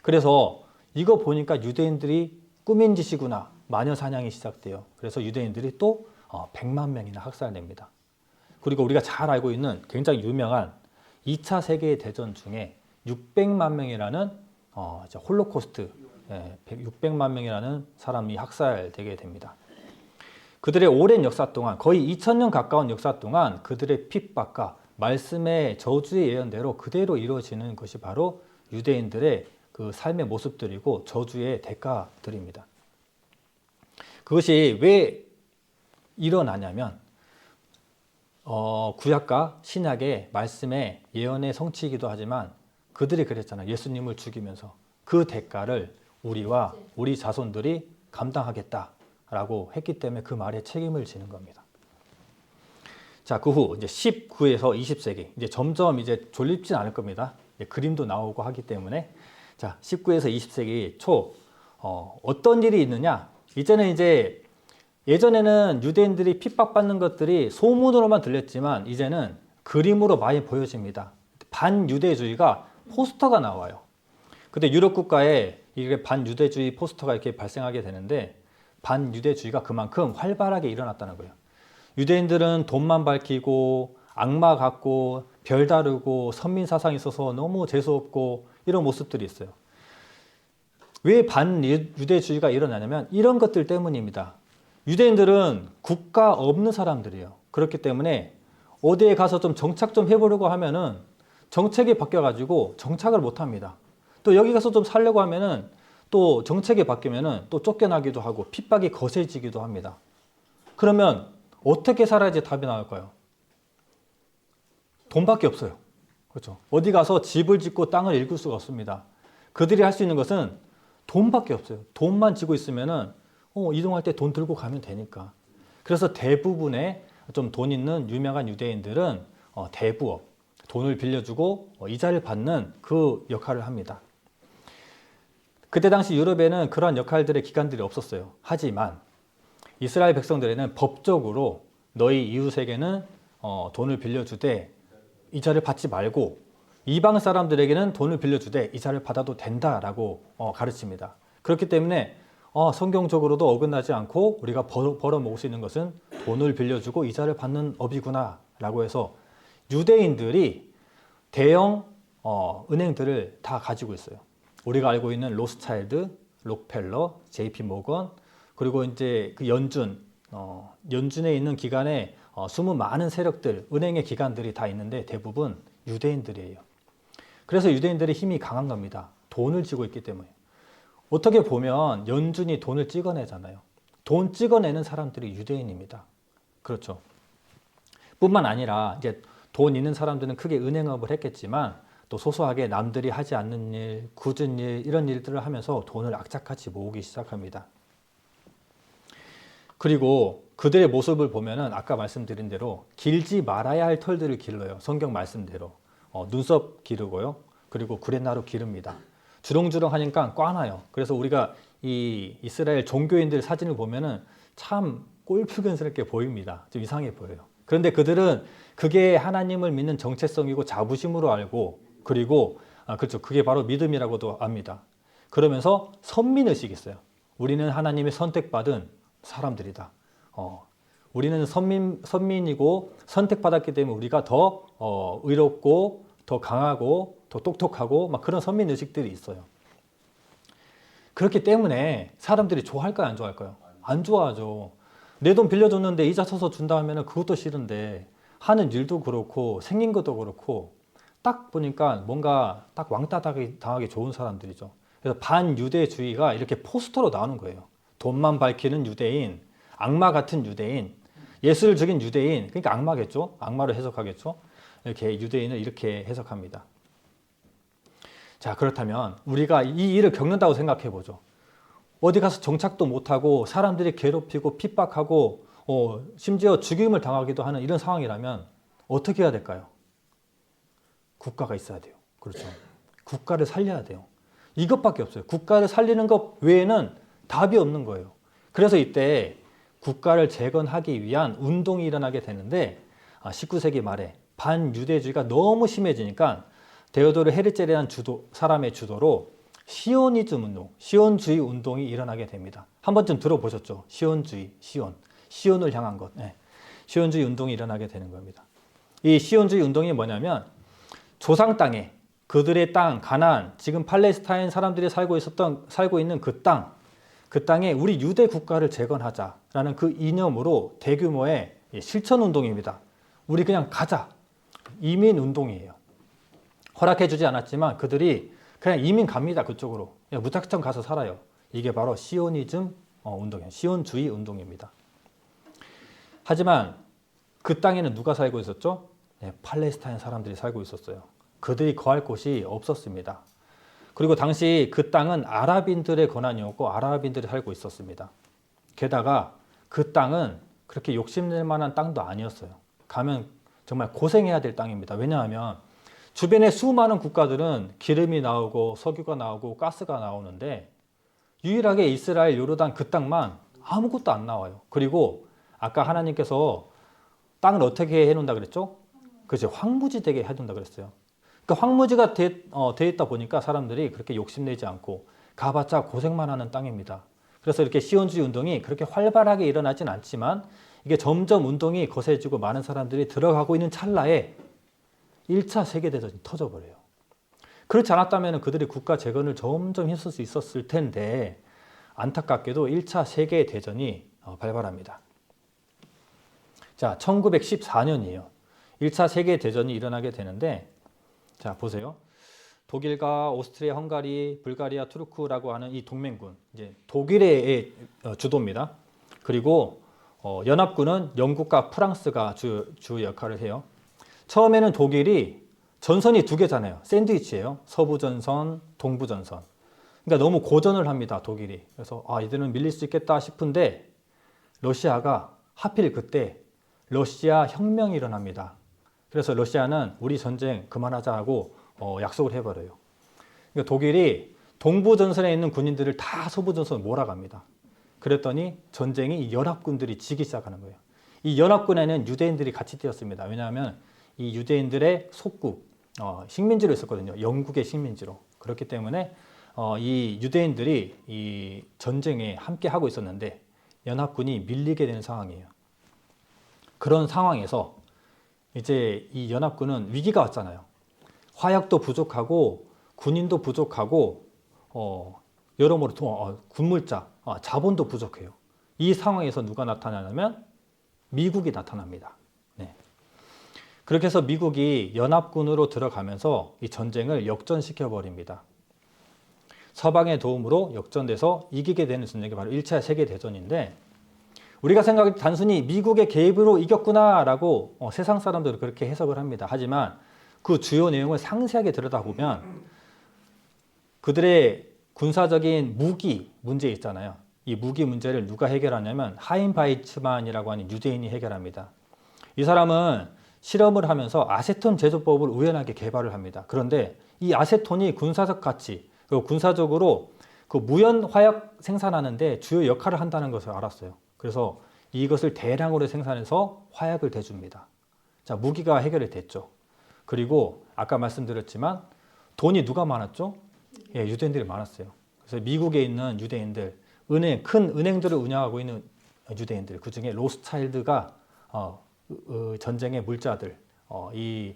그래서 이거 보니까 유대인들이 꾸민 짓이구나. 마녀 사냥이 시작돼요. 그래서 유대인들이 또 100만 명이나 학살됩니다. 그리고 우리가 잘 알고 있는 굉장히 유명한 2차 세계대전 중에 600만 명이라는 홀로코스트, 600만 명이라는 사람이 학살되게 됩니다. 그들의 오랜 역사 동안 거의 2000년 가까운 역사 동안 그들의 핍박과 말씀의 저주의 예언대로 그대로 이루어지는 것이 바로 유대인들의 그 삶의 모습들이고 저주의 대가들입니다. 그것이 왜 일어나냐면 구약과 신약의 말씀의 예언의 성취이기도 하지만 그들이 그랬잖아요. 예수님을 죽이면서 그 대가를 우리와 우리 자손들이 감당하겠다라고 했기 때문에 그 말에 책임을 지는 겁니다. 자, 그 후 이제 19에서 20세기 이제 점점 이제 졸립진 않을 겁니다. 그림도 나오고 하기 때문에 자, 19에서 20세기 초 어떤 일이 있느냐? 이제는 이제 예전에는 유대인들이 핍박받는 것들이 소문으로만 들렸지만 이제는 그림으로 많이 보여집니다. 반유대주의가 포스터가 나와요. 근데 유럽 국가에 이게 반유대주의 포스터가 이렇게 발생하게 되는데 반유대주의가 그만큼 활발하게 일어났다는 거예요. 유대인들은 돈만 밝히고 악마 같고 별 다르고 선민 사상이 있어서 너무 재수없고 이런 모습들이 있어요. 왜 반유대주의가 일어나냐면 이런 것들 때문입니다. 유대인들은 국가 없는 사람들이에요. 그렇기 때문에 어디에 가서 좀 정착 좀 해보려고 하면은 정책이 바뀌어가지고 정착을 못합니다. 또 여기 가서 좀 살려고 하면은 또 정책이 바뀌면은 또 쫓겨나기도 하고 핍박이 거세지기도 합니다. 그러면 어떻게 살아야지 답이 나올까요? 돈밖에 없어요. 그렇죠? 어디 가서 집을 짓고 땅을 일굴 수가 없습니다. 그들이 할 수 있는 것은 돈밖에 없어요. 돈만 쥐고 있으면은 이동할 때 돈 들고 가면 되니까. 그래서 대부분의 좀 돈 있는 유명한 유대인들은 대부업, 돈을 빌려주고 이자를 받는 그 역할을 합니다. 그때 당시 유럽에는 그런 역할들의 기관들이 없었어요. 하지만 이스라엘 백성들에는 법적으로 너희 이웃에게는 돈을 빌려주되 이자를 받지 말고 이방 사람들에게는 돈을 빌려주되 이자를 받아도 된다라고 가르칩니다. 그렇기 때문에 성경적으로도 어긋나지 않고 우리가 벌어먹을 수 있는 것은 돈을 빌려주고 이자를 받는 업이구나 라고 해서 유대인들이 대형 은행들을 다 가지고 있어요. 우리가 알고 있는 로스차일드, 록펠러, JP 모건, 그리고 이제 그 연준에 있는 기관에 숨은 많은 세력들, 은행의 기관들이 다 있는데 대부분 유대인들이에요. 그래서 유대인들의 힘이 강한 겁니다. 돈을 쥐고 있기 때문에. 어떻게 보면 연준이 돈을 찍어내잖아요. 돈 찍어내는 사람들이 유대인입니다. 그렇죠. 뿐만 아니라 이제 돈 있는 사람들은 크게 은행업을 했겠지만 또 소소하게 남들이 하지 않는 일, 굳은 일, 이런 일들을 하면서 돈을 악착같이 모으기 시작합니다. 그리고 그들의 모습을 보면은 아까 말씀드린 대로 길지 말아야 할 털들을 길러요. 성경 말씀대로. 눈썹 기르고요. 그리고 구렛나루 기릅니다. 주렁주렁 하니까 꽈나요. 그래서 우리가 이 이스라엘 종교인들 사진을 보면은 참 꼴풀견스럽게 보입니다. 좀 이상해 보여요. 그런데 그들은 그게 하나님을 믿는 정체성이고 자부심으로 알고 그리고 그렇죠. 그게 바로 믿음이라고도 압니다. 그러면서 선민의식이 있어요. 우리는 하나님의 선택받은 사람들이다. 우리는 선민이고 선택받았기 때문에 우리가 더 의롭고 더 강하고 더 똑똑하고 막 그런 선민의식들이 있어요. 그렇기 때문에 사람들이 좋아할까요? 안 좋아할까요? 안 좋아하죠. 내 돈 빌려줬는데 이자 쳐서 준다 하면 그것도 싫은데 하는 일도 그렇고 생긴 것도 그렇고 딱 보니까 뭔가 딱 왕따 당하기 좋은 사람들이죠. 그래서 반유대주의가 이렇게 포스터로 나오는 거예요. 돈만 밝히는 유대인, 악마 같은 유대인, 예수를 죽인 유대인, 그러니까 악마겠죠. 악마로 해석하겠죠. 이렇게 유대인을 이렇게 해석합니다. 자, 그렇다면 우리가 이 일을 겪는다고 생각해 보죠. 어디 가서 정착도 못하고 사람들이 괴롭히고 핍박하고 심지어 죽임을 당하기도 하는 이런 상황이라면 어떻게 해야 될까요? 국가가 있어야 돼요. 그렇죠. 국가를 살려야 돼요. 이것밖에 없어요. 국가를 살리는 것 외에는 답이 없는 거예요. 그래서 이때 국가를 재건하기 위한 운동이 일어나게 되는데 19세기 말에 반유대주의가 너무 심해지니까 데오도르 헤르제리라는 사람의 주도로 시오니즘 운동, 시온주의 운동이 일어나게 됩니다. 한 번쯤 들어보셨죠? 시온주의, 시온을 향한 것. 네. 시온주의 운동이 일어나게 되는 겁니다. 이 시온주의 운동이 뭐냐면 조상 땅에 그들의 땅, 가나안, 지금 팔레스타인 사람들이 살고 있는 그 땅에 우리 유대 국가를 재건하자라는 그 이념으로 대규모의 실천 운동입니다. 우리 그냥 가자. 이민 운동이에요. 허락해 주지 않았지만 그들이 그냥 이민 갑니다. 그쪽으로. 무작정 가서 살아요. 이게 바로 시오니즘 운동이에요. 시온주의 운동입니다. 하지만 그 땅에는 누가 살고 있었죠? 팔레스타인 사람들이 살고 있었어요. 그들이 거할 곳이 없었습니다. 그리고 당시 그 땅은 아랍인들의 권한이었고 아랍인들이 살고 있었습니다. 게다가 그 땅은 그렇게 욕심낼 만한 땅도 아니었어요. 가면 정말 고생해야 될 땅입니다. 왜냐하면 주변에 수많은 국가들은 기름이 나오고 석유가 나오고 가스가 나오는데 유일하게 이스라엘 요르단 그 땅만 아무것도 안 나와요. 그리고 아까 하나님께서 땅을 어떻게 해놓는다 그랬죠? 그렇죠. 황무지 되게 해둔다 그랬어요. 그러니까 황무지가 돼 있다 보니까 사람들이 그렇게 욕심내지 않고 가봤자 고생만 하는 땅입니다. 그래서 이렇게 시온주의 운동이 그렇게 활발하게 일어나진 않지만 이게 점점 운동이 거세지고 많은 사람들이 들어가고 있는 찰나에 1차 세계대전이 터져버려요. 그렇지 않았다면 그들이 국가 재건을 점점 힘쓸 수 있었을 텐데 안타깝게도 1차 세계대전이 발발합니다. 자, 1914년이에요. 1차 세계대전이 일어나게 되는데 자, 보세요. 독일과 오스트리아, 헝가리, 불가리아, 투르크라고 하는 이 동맹군, 이제 독일의 주도입니다. 그리고 연합군은 영국과 프랑스가 주 역할을 해요. 처음에는 독일이 전선이 두 개잖아요. 샌드위치예요. 서부 전선, 동부 전선. 그러니까 너무 고전을 합니다. 독일이. 그래서 이들은 밀릴 수 있겠다 싶은데 러시아가 하필 그때 러시아 혁명이 일어납니다. 그래서 러시아는 우리 전쟁 그만하자 하고 약속을 해버려요. 그러니까 독일이 동부 전선에 있는 군인들을 다 서부 전선으로 몰아갑니다. 그랬더니 전쟁이 연합군들이 지기 시작하는 거예요. 이 연합군에는 유대인들이 같이 뛰었습니다. 왜냐하면 이 유대인들의 속국, 식민지로 있었거든요. 영국의 식민지로. 그렇기 때문에 이 유대인들이 이 전쟁에 함께 하고 있었는데 연합군이 밀리게 되는 상황이에요. 그런 상황에서 이제 이 연합군은 위기가 왔잖아요. 화약도 부족하고 군인도 부족하고 여러모로 군물자, 자본도 부족해요. 이 상황에서 누가 나타나냐면 미국이 나타납니다. 네. 그렇게 해서 미국이 연합군으로 들어가면서 이 전쟁을 역전시켜 버립니다. 서방의 도움으로 역전돼서 이기게 되는 전쟁이 바로 1차 세계대전인데 우리가 생각할 때 단순히 미국의 개입으로 이겼구나라고 세상 사람들은 그렇게 해석을 합니다. 하지만 그 주요 내용을 상세하게 들여다보면 그들의 군사적인 무기 문제 있잖아요. 이 무기 문제를 누가 해결하냐면 하임 바이츠만이라고 하는 유대인이 해결합니다. 이 사람은 실험을 하면서 아세톤 제조법을 우연하게 개발을 합니다. 그런데 이 아세톤이 군사적 가치, 그리고 군사적으로 그 무연 화약 생산하는데 주요 역할을 한다는 것을 알았어요. 그래서 이것을 대량으로 생산해서 화약을 대줍니다. 자, 무기가 해결이 됐죠. 그리고 아까 말씀드렸지만 돈이 누가 많았죠? 예, 유대인들이 많았어요. 그래서 미국에 있는 유대인들, 큰 은행들을 운영하고 있는 유대인들, 그 중에 로스차일드가 전쟁의 물자들, 이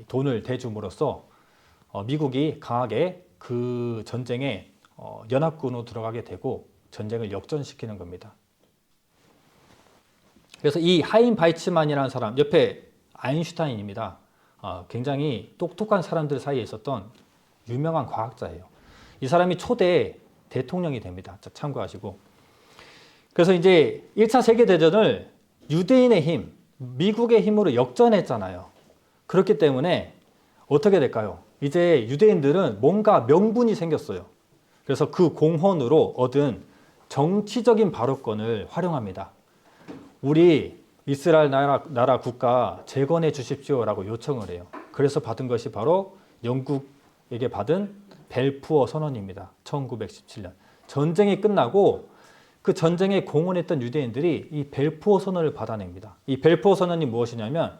돈을 대줌으로써 미국이 강하게 그 전쟁에 연합군으로 들어가게 되고 전쟁을 역전시키는 겁니다. 그래서 이 하임 바이츠만이라는 사람, 옆에 아인슈타인입니다. 굉장히 똑똑한 사람들 사이에 있었던 유명한 과학자예요. 이 사람이 초대 대통령이 됩니다. 참고하시고. 그래서 이제 1차 세계대전을 유대인의 힘, 미국의 힘으로 역전했잖아요. 그렇기 때문에 어떻게 될까요? 이제 유대인들은 뭔가 명분이 생겼어요. 그래서 그 공헌으로 얻은 정치적인 발언권을 활용합니다. 우리 이스라엘 나라 국가 재건해 주십시오라고 요청을 해요. 그래서 받은 것이 바로 영국에게 받은 벨푸어 선언입니다. 1917년. 전쟁이 끝나고 그 전쟁에 공헌했던 유대인들이 이 벨푸어 선언을 받아냅니다. 이 벨푸어 선언이 무엇이냐면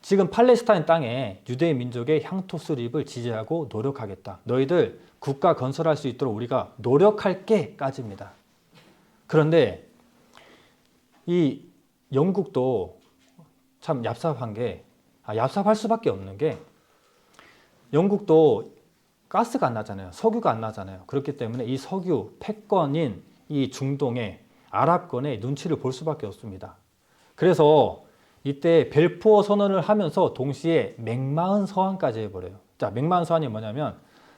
지금 팔레스타인 땅에 유대인 민족의 향토 수립을 지지하고 노력하겠다. 너희들 국가 건설할 수 있도록 우리가 노력할게 까지입니다. 그런데 이 영국도 참 얍삽한 게, 얍삽할 수밖에 없는 게 영국도 가스가 안 나잖아요. 석유가 안 나잖아요. 그렇기 때문에 이 석유 패권인 이 중동의 아랍권의 눈치를 볼 수밖에 없습니다. 그래서 이때 벨푸어 선언을 하면서 동시에 맥마흔 서한까지 해버려요. 자, 맥마흔 서한이 뭐냐면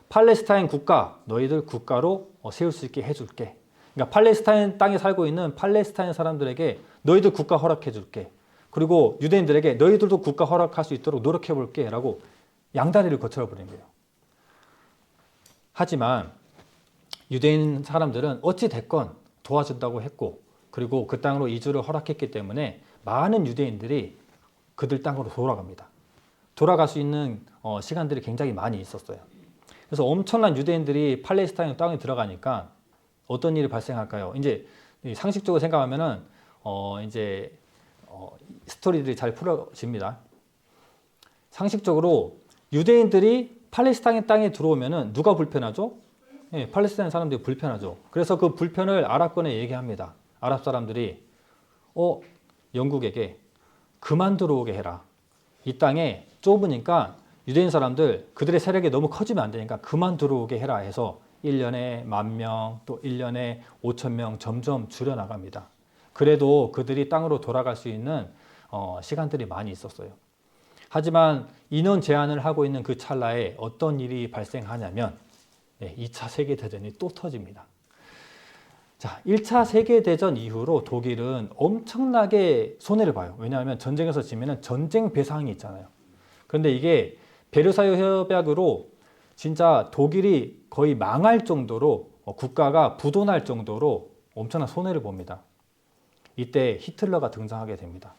팔레스타인 국가 너희들 국가로 세울 수 있게 해줄게. 그러니까 팔레스타인 땅에 살고 있는 팔레스타인 사람들에게 너희들 국가 허락해줄게. 그리고 유대인들에게 너희들도 국가 허락할 수 있도록 노력해볼게 라고 양다리를 거쳐버린 거예요. 하지만 유대인 사람들은 어찌 됐건 도와준다고 했고 그리고 그 땅으로 이주를 허락했기 때문에 많은 유대인들이 그들 땅으로 돌아갑니다. 돌아갈 수 있는 시간들이 굉장히 많이 있었어요. 그래서 엄청난 유대인들이 팔레스타인 땅에 들어가니까 어떤 일이 발생할까요? 이제 상식적으로 생각하면은 스토리들이 잘 풀어집니다. 상식적으로 유대인들이 팔레스타인 땅에 들어오면은 누가 불편하죠? 예, 팔레스타인 사람들이 불편하죠. 그래서 그 불편을 아랍권에 얘기합니다. 아랍 사람들이 영국에게 그만 들어오게 해라. 이 땅에 좁으니까 유대인 사람들 그들의 세력이 너무 커지면 안 되니까 그만 들어오게 해라 해서 1년에 10,000명 또 1년에 5,000명 점점 줄여나갑니다. 그래도 그들이 땅으로 돌아갈 수 있는 시간들이 많이 있었어요. 하지만 인원 제한을 하고 있는 그 찰나에 어떤 일이 발생하냐면 2차 세계대전이 또 터집니다. 자, 1차 세계대전 이후로 독일은 엄청나게 손해를 봐요. 왜냐하면 전쟁에서 지면 전쟁 배상이 있잖아요. 그런데 이게 베르사유 협약으로 진짜 독일이 거의 망할 정도로 국가가 부도날 정도로 엄청난 손해를 봅니다. 이때 히틀러가 등장하게 됩니다.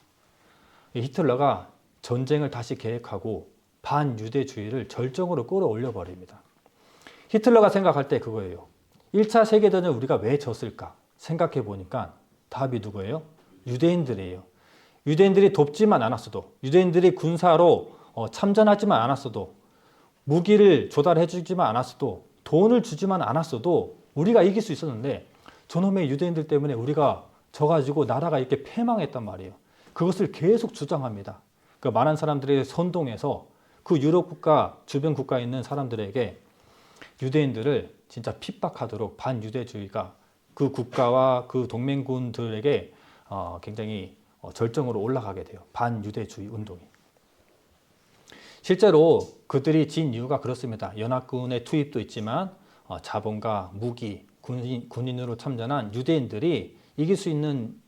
이 히틀러가 전쟁을 다시 계획하고 반유대주의를 절정으로 끌어올려 버립니다. 히틀러가 생각할 때 그거예요. 1차 세계대전을 우리가 왜 졌을까 생각해 보니까 답이 누구예요? 유대인들이에요. 유대인들이 돕지만 않았어도, 유대인들이 군사로 참전하지만 않았어도, 무기를 조달해 주지만 않았어도, 돈을 주지만 않았어도 우리가 이길 수 있었는데 저놈의 유대인들 때문에 우리가 져가지고 나라가 이렇게 패망했단 말이에요. 그것을 계속 주장합니다. 그 많은 사람들이 선동해서 그 유럽 국가, 주변 국가에 있는 사람들에게 유대인들을 진짜 핍박하도록 반유대주의가 그 국가와 그 동맹군들에게 굉장히 절정으로 올라가게 돼요. 반유대주의 운동이. 실제로 그들이 진 이유가 그렇습니다. 연합군의 투입도 있지만 자본과 무기, 군인으로 참전한 유대인들이 이길 수 있는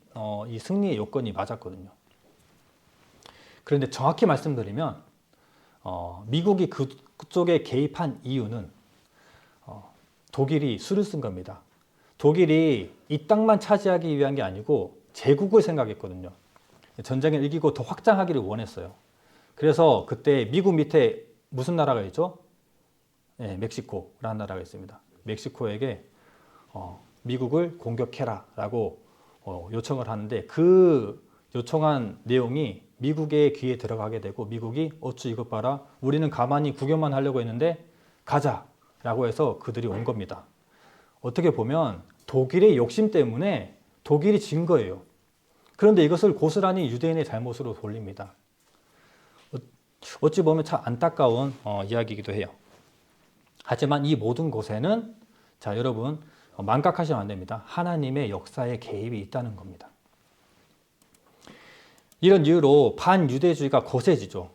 이 승리의 요건이 맞았거든요. 그런데 정확히 말씀드리면 미국이 그쪽에 개입한 이유는 독일이 수를 쓴 겁니다. 독일이 이 땅만 차지하기 위한 게 아니고 제국을 생각했거든요. 전쟁을 이기고 더 확장하기를 원했어요. 그래서 그때 미국 밑에 무슨 나라가 있죠? 네, 멕시코라는 나라가 있습니다. 멕시코에게 미국을 공격해라 라고 요청을 하는데 그 요청한 내용이 미국의 귀에 들어가게 되고 미국이 어쭈 이것 봐라 우리는 가만히 구경만 하려고 했는데 가자 라고 해서 그들이 온 겁니다. 어떻게 보면 독일의 욕심 때문에 독일이 진 거예요. 그런데 이것을 고스란히 유대인의 잘못으로 돌립니다. 어찌 보면 참 안타까운 이야기이기도 해요. 하지만 이 모든 곳에는 자 여러분 망각하시면 안 됩니다. 하나님의 역사에 개입이 있다는 겁니다. 이런 이유로 반유대주의가 거세지죠.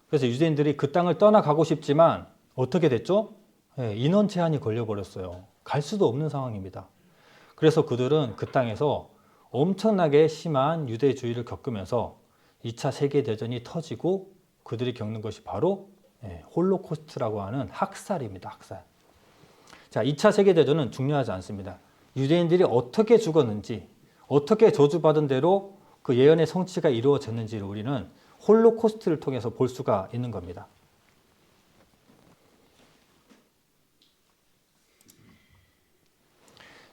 그래서 유대인들이 그 땅을 떠나가고 싶지만 어떻게 됐죠? 인원 제한이 걸려버렸어요. 갈 수도 없는 상황입니다. 그래서 그들은 그 땅에서 엄청나게 심한 유대주의를 겪으면서 2차 세계대전이 터지고 그들이 겪는 것이 바로 홀로코스트라고 하는 학살입니다. 학살. 자, 2차 세계대전은 중요하지 않습니다. 유대인들이 어떻게 죽었는지, 어떻게 저주받은 대로 그 예언의 성취가 이루어졌는지를 우리는 홀로코스트를 통해서 볼 수가 있는 겁니다.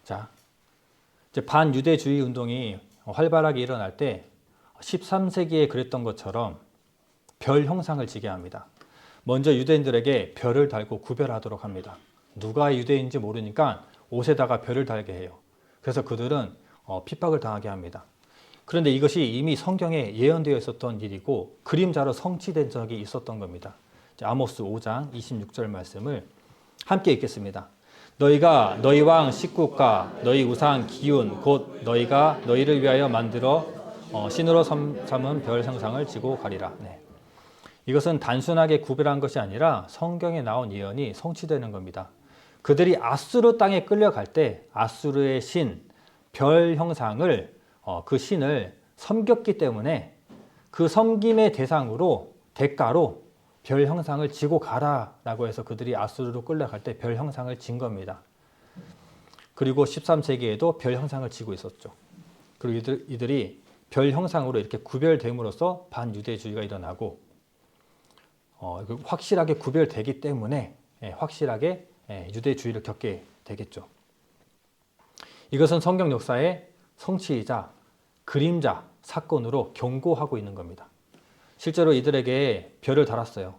자, 이제 반유대주의 운동이 활발하게 일어날 때 13세기에 그랬던 것처럼 별 형상을 지게 합니다. 먼저 유대인들에게 별을 달고 구별하도록 합니다. 누가 유대인인지 모르니까 옷에다가 별을 달게 해요. 그래서 그들은 핍박을 당하게 합니다. 그런데 이것이 이미 성경에 예언되어 있었던 일이고 그림자로 성취된 적이 있었던 겁니다. 아모스 5장 26절 말씀을 함께 읽겠습니다. 너희가 너희 왕 식국과 너희 우상 기운 곧 너희가 너희를 위하여 만들어 신으로 삼은 별 형상을 지고 가리라. 네. 이것은 단순하게 구별한 것이 아니라 성경에 나온 예언이 성취되는 겁니다. 그들이 아수르 땅에 끌려갈 때 아수르의 신, 별 형상을 그 신을 섬겼기 때문에 그 섬김의 대가로 별 형상을 지고 가라라고 해서 그들이 아수르로 끌려갈 때 별 형상을 진 겁니다. 그리고 13세기에도 별 형상을 지고 있었죠. 그리고 이들이 별 형상으로 이렇게 구별됨으로써 반유대주의가 일어나고 확실하게 구별되기 때문에 확실하게 유대주의를 겪게 되겠죠. 이것은 성경 역사의 성취이자 그림자 사건으로 경고하고 있는 겁니다. 실제로 이들에게 별을 달았어요.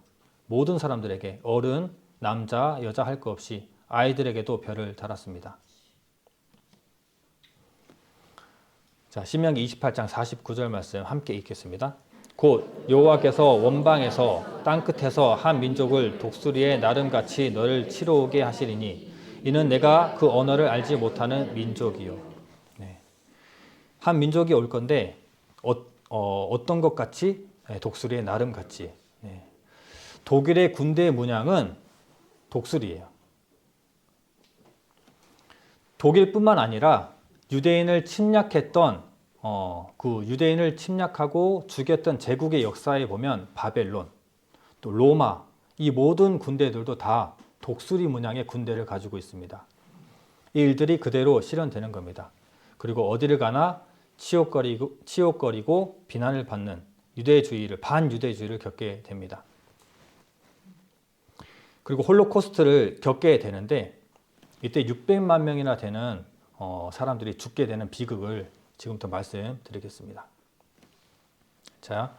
모든 사람들에게 어른, 남자, 여자 할 것 없이 아이들에게도 별을 달았습니다. 자, 신명기 28장 49절 말씀 함께 읽겠습니다. 곧 여호와께서 원방에서 땅끝에서 한 민족을 독수리의 나름같이 너를 치러 오게 하시리니 이는 내가 그 언어를 알지 못하는 민족이요. 네. 한 민족이 올 건데 어떤 것 같이? 독수리의 나름같이. 네. 독일의 군대 문양은 독수리예요. 독일뿐만 아니라 유대인을 침략했던 그 유대인을 침략하고 죽였던 제국의 역사에 보면 바벨론, 또 로마 이 모든 군대들도 다 독수리 문양의 군대를 가지고 있습니다. 이 일들이 그대로 실현되는 겁니다. 그리고 어디를 가나 치욕거리고 비난을 받는 반유대주의를 겪게 됩니다. 그리고 홀로코스트를 겪게 되는데 이때 600만 명이나 되는 사람들이 죽게 되는 비극을 지금부터 말씀드리겠습니다. 자,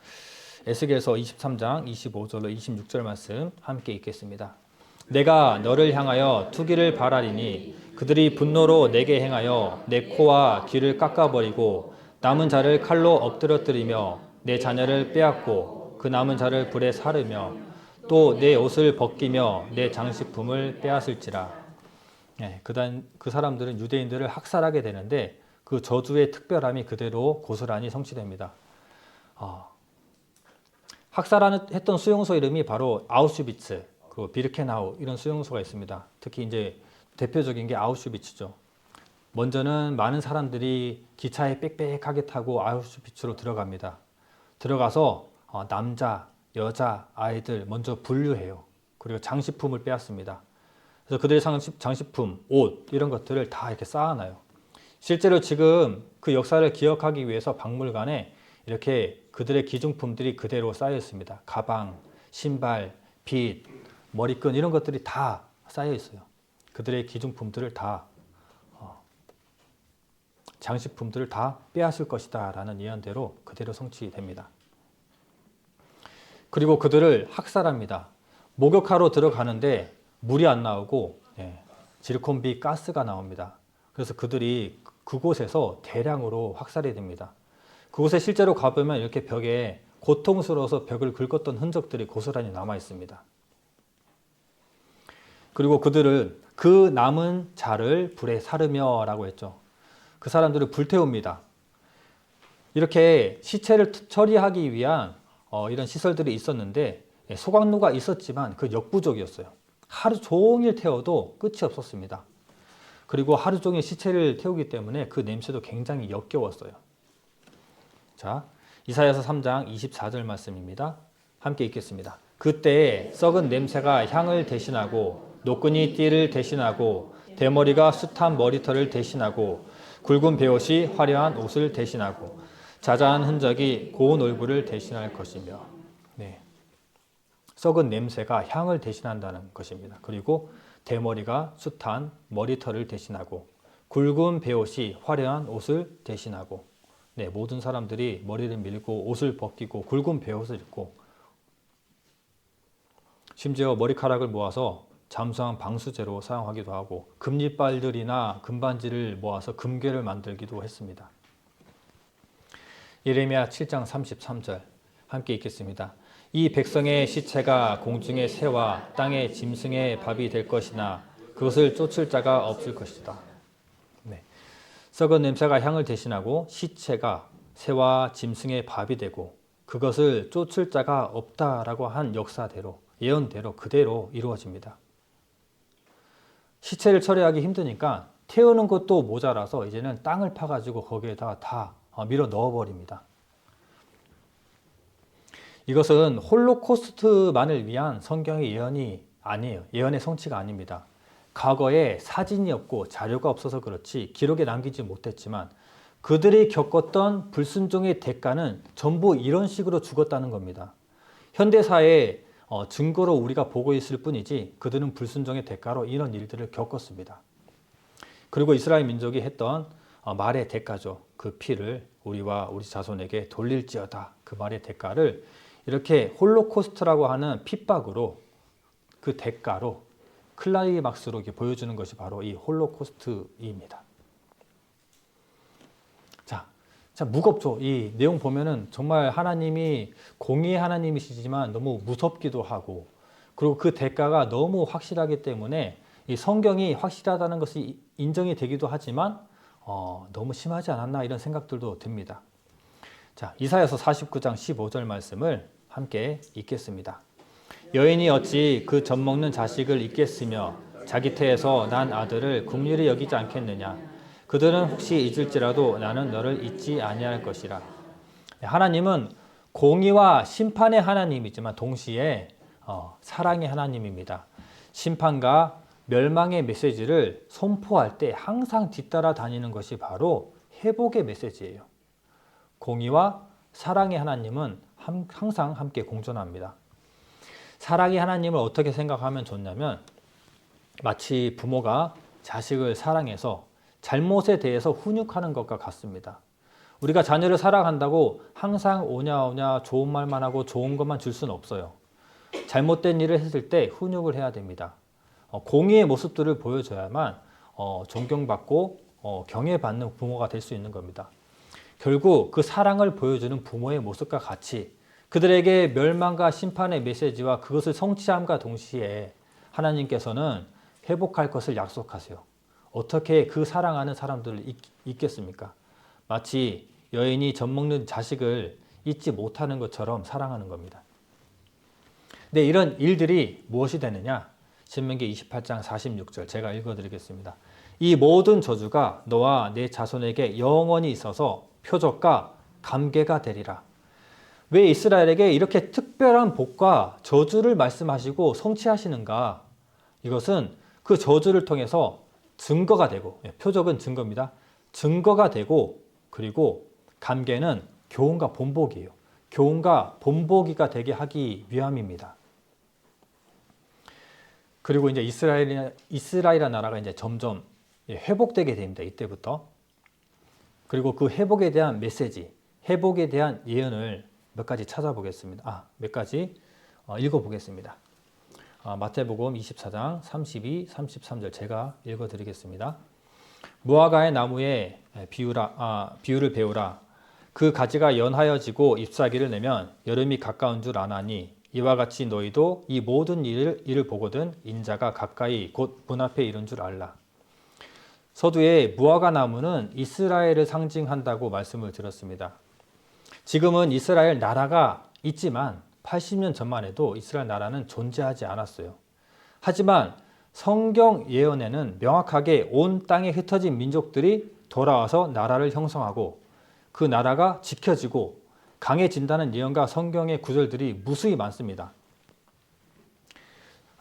에스겔서 23장 25절로 26절 말씀 함께 읽겠습니다. 내가 너를 향하여 투기를 발하리니 그들이 분노로 내게 행하여 내 코와 귀를 깎아버리고 남은 자를 칼로 엎드러뜨리며 내 자녀를 빼앗고 그 남은 자를 불에 사르며 또 내 옷을 벗기며 내 장식품을 빼앗을지라. 그 사람들은 유대인들을 학살하게 되는데 그 저주의 특별함이 그대로 고스란히 성취됩니다. 학살했던 수용소 이름이 바로 아우슈비츠, 그 비르케나우 이런 수용소가 있습니다. 특히 이제 대표적인 게 아우슈비츠죠. 먼저는 많은 사람들이 기차에 빽빽하게 타고 아우슈비츠로 들어갑니다. 들어가서 남자, 여자, 아이들 먼저 분류해요. 그리고 장식품을 빼앗습니다. 그래서 그들의 장식품, 옷 이런 것들을 다 이렇게 쌓아놔요. 실제로 지금 그 역사를 기억하기 위해서 박물관에 이렇게 그들의 기중품들이 그대로 쌓여 있습니다. 가방, 신발, 빗, 머리끈 이런 것들이 다 쌓여 있어요. 그들의 기중품들을 다 장식품들을 다 빼앗을 것이다 라는 예언대로 그대로 성취됩니다. 그리고 그들을 학살합니다. 목욕하러 들어가는데 물이 안 나오고 지르콘비 가스가 나옵니다. 그래서 그들이 그곳에서 대량으로 확살이 됩니다. 그곳에 실제로 가보면 이렇게 벽에 고통스러워서 벽을 긁었던 흔적들이 고스란히 남아 있습니다. 그리고 그들은 그 남은 자를 불에 사르며 라고 했죠. 그 사람들을 불태웁니다. 이렇게 시체를 처리하기 위한 이런 시설들이 있었는데 소각로가 있었지만 그 역부족이었어요. 하루 종일 태워도 끝이 없었습니다. 그리고 하루 종일 시체를 태우기 때문에 그 냄새도 굉장히 역겨웠어요. 자, 이사야서 3장 24절 말씀입니다. 함께 읽겠습니다. 그때 썩은 냄새가 향을 대신하고 노끈이 띠를 대신하고 대머리가 숱한 머리털을 대신하고 굵은 베옷이 화려한 옷을 대신하고 자자한 흔적이 고운 얼굴을 대신할 것이며. 네. 썩은 냄새가 향을 대신한다는 것입니다. 그리고 대머리가 숱한 머리털을 대신하고 굵은 베옷이 화려한 옷을 대신하고. 네, 모든 사람들이 머리를 밀고 옷을 벗기고 굵은 베옷을 입고 심지어 머리카락을 모아서 잠수함 방수제로 사용하기도 하고 금리빨들이나 금반지를 모아서 금괴를 만들기도 했습니다. 예레미야 7장 33절 함께 읽겠습니다. 이 백성의 시체가 공중의 새와 땅의 짐승의 밥이 될 것이나 그것을 쫓을 자가 없을 것이다. 네. 썩은 냄새가 향을 대신하고 시체가 새와 짐승의 밥이 되고 그것을 쫓을 자가 없다라고 한 역사대로 예언대로 그대로 이루어집니다. 시체를 처리하기 힘드니까 태우는 것도 모자라서 이제는 땅을 파가지고 거기에다가 다 밀어 넣어버립니다. 이것은 홀로코스트만을 위한 성경의 예언이 아니에요. 예언의 성취가 아닙니다. 과거에 사진이 없고 자료가 없어서 그렇지 기록에 남기지 못했지만 그들이 겪었던 불순종의 대가는 전부 이런 식으로 죽었다는 겁니다. 현대사에 증거로 우리가 보고 있을 뿐이지 그들은 불순종의 대가로 이런 일들을 겪었습니다. 그리고 이스라엘 민족이 했던 말의 대가죠. 그 피를 우리와 우리 자손에게 돌릴지어다. 그 말의 대가를 이렇게 홀로코스트라고 하는 핍박으로 그 대가로 클라이막스로 이렇게 보여주는 것이 바로 이 홀로코스트입니다. 자, 무겁죠. 이 내용 보면은 정말 하나님이 공의의 하나님이시지만 너무 무섭기도 하고 그리고 그 대가가 너무 확실하기 때문에 이 성경이 확실하다는 것이 인정이 되기도 하지만 너무 심하지 않았나 이런 생각들도 듭니다. 자, 이사야서 49장 15절 말씀을 함께 읽겠습니다. 여인이 어찌 그 젖먹는 자식을 잊겠으며 자기 태에서 난 아들을 긍휼히 여기지 않겠느냐. 그들은 혹시 잊을지라도 나는 너를 잊지 아니할 것이라. 하나님은 공의와 심판의 하나님이지만 동시에 사랑의 하나님입니다. 심판과 멸망의 메시지를 선포할 때 항상 뒤따라 다니는 것이 바로 회복의 메시지예요. 공의와 사랑의 하나님은 항상 함께 공존합니다. 사랑의 하나님을 어떻게 생각하면 좋냐면 마치 부모가 자식을 사랑해서 잘못에 대해서 훈육하는 것과 같습니다. 우리가 자녀를 사랑한다고 항상 오냐 좋은 말만 하고 좋은 것만 줄 수는 없어요. 잘못된 일을 했을 때 훈육을 해야 됩니다. 공의의 모습들을 보여줘야만 존경받고 경애받는 부모가 될 수 있는 겁니다. 결국 그 사랑을 보여주는 부모의 모습과 같이 그들에게 멸망과 심판의 메시지와 그것을 성취함과 동시에 하나님께서는 회복할 것을 약속하세요. 어떻게 그 사랑하는 사람들을 잊겠습니까? 마치 여인이 젖먹는 자식을 잊지 못하는 것처럼 사랑하는 겁니다. 네, 이런 일들이 무엇이 되느냐? 신명기 28장 46절 제가 읽어드리겠습니다. 이 모든 저주가 너와 내 자손에게 영원히 있어서 표적과 감개가 되리라. 왜 이스라엘에게 이렇게 특별한 복과 저주를 말씀하시고 성취하시는가? 이것은 그 저주를 통해서 증거가 되고, 표적은 증거입니다. 증거가 되고, 그리고 감개는 교훈과 본보기예요. 교훈과 본보기가 되게 하기 위함입니다. 그리고 이제 이스라엘이라는 나라가 이제 점점 회복되게 됩니다. 이때부터. 그리고 그 회복에 대한 메시지, 회복에 대한 예언을 몇 가지 찾아보겠습니다. 몇 가지 읽어보겠습니다. 마태복음 24장 32, 33절 제가 읽어드리겠습니다. 무화과의 나무에 비유를 배우라. 그 가지가 연하여지고 잎사귀를 내면 여름이 가까운 줄 아나니 이와 같이 너희도 이 모든 일을 보거든 인자가 가까이 곧 문 앞에 이른 줄 알라. 서두에 무화과 나무는 이스라엘을 상징한다고 말씀을 드렸습니다. 지금은 이스라엘 나라가 있지만 80년 전만 해도 이스라엘 나라는 존재하지 않았어요. 하지만 성경 예언에는 명확하게 온 땅에 흩어진 민족들이 돌아와서 나라를 형성하고 그 나라가 지켜지고 강해진다는 예언과 성경의 구절들이 무수히 많습니다.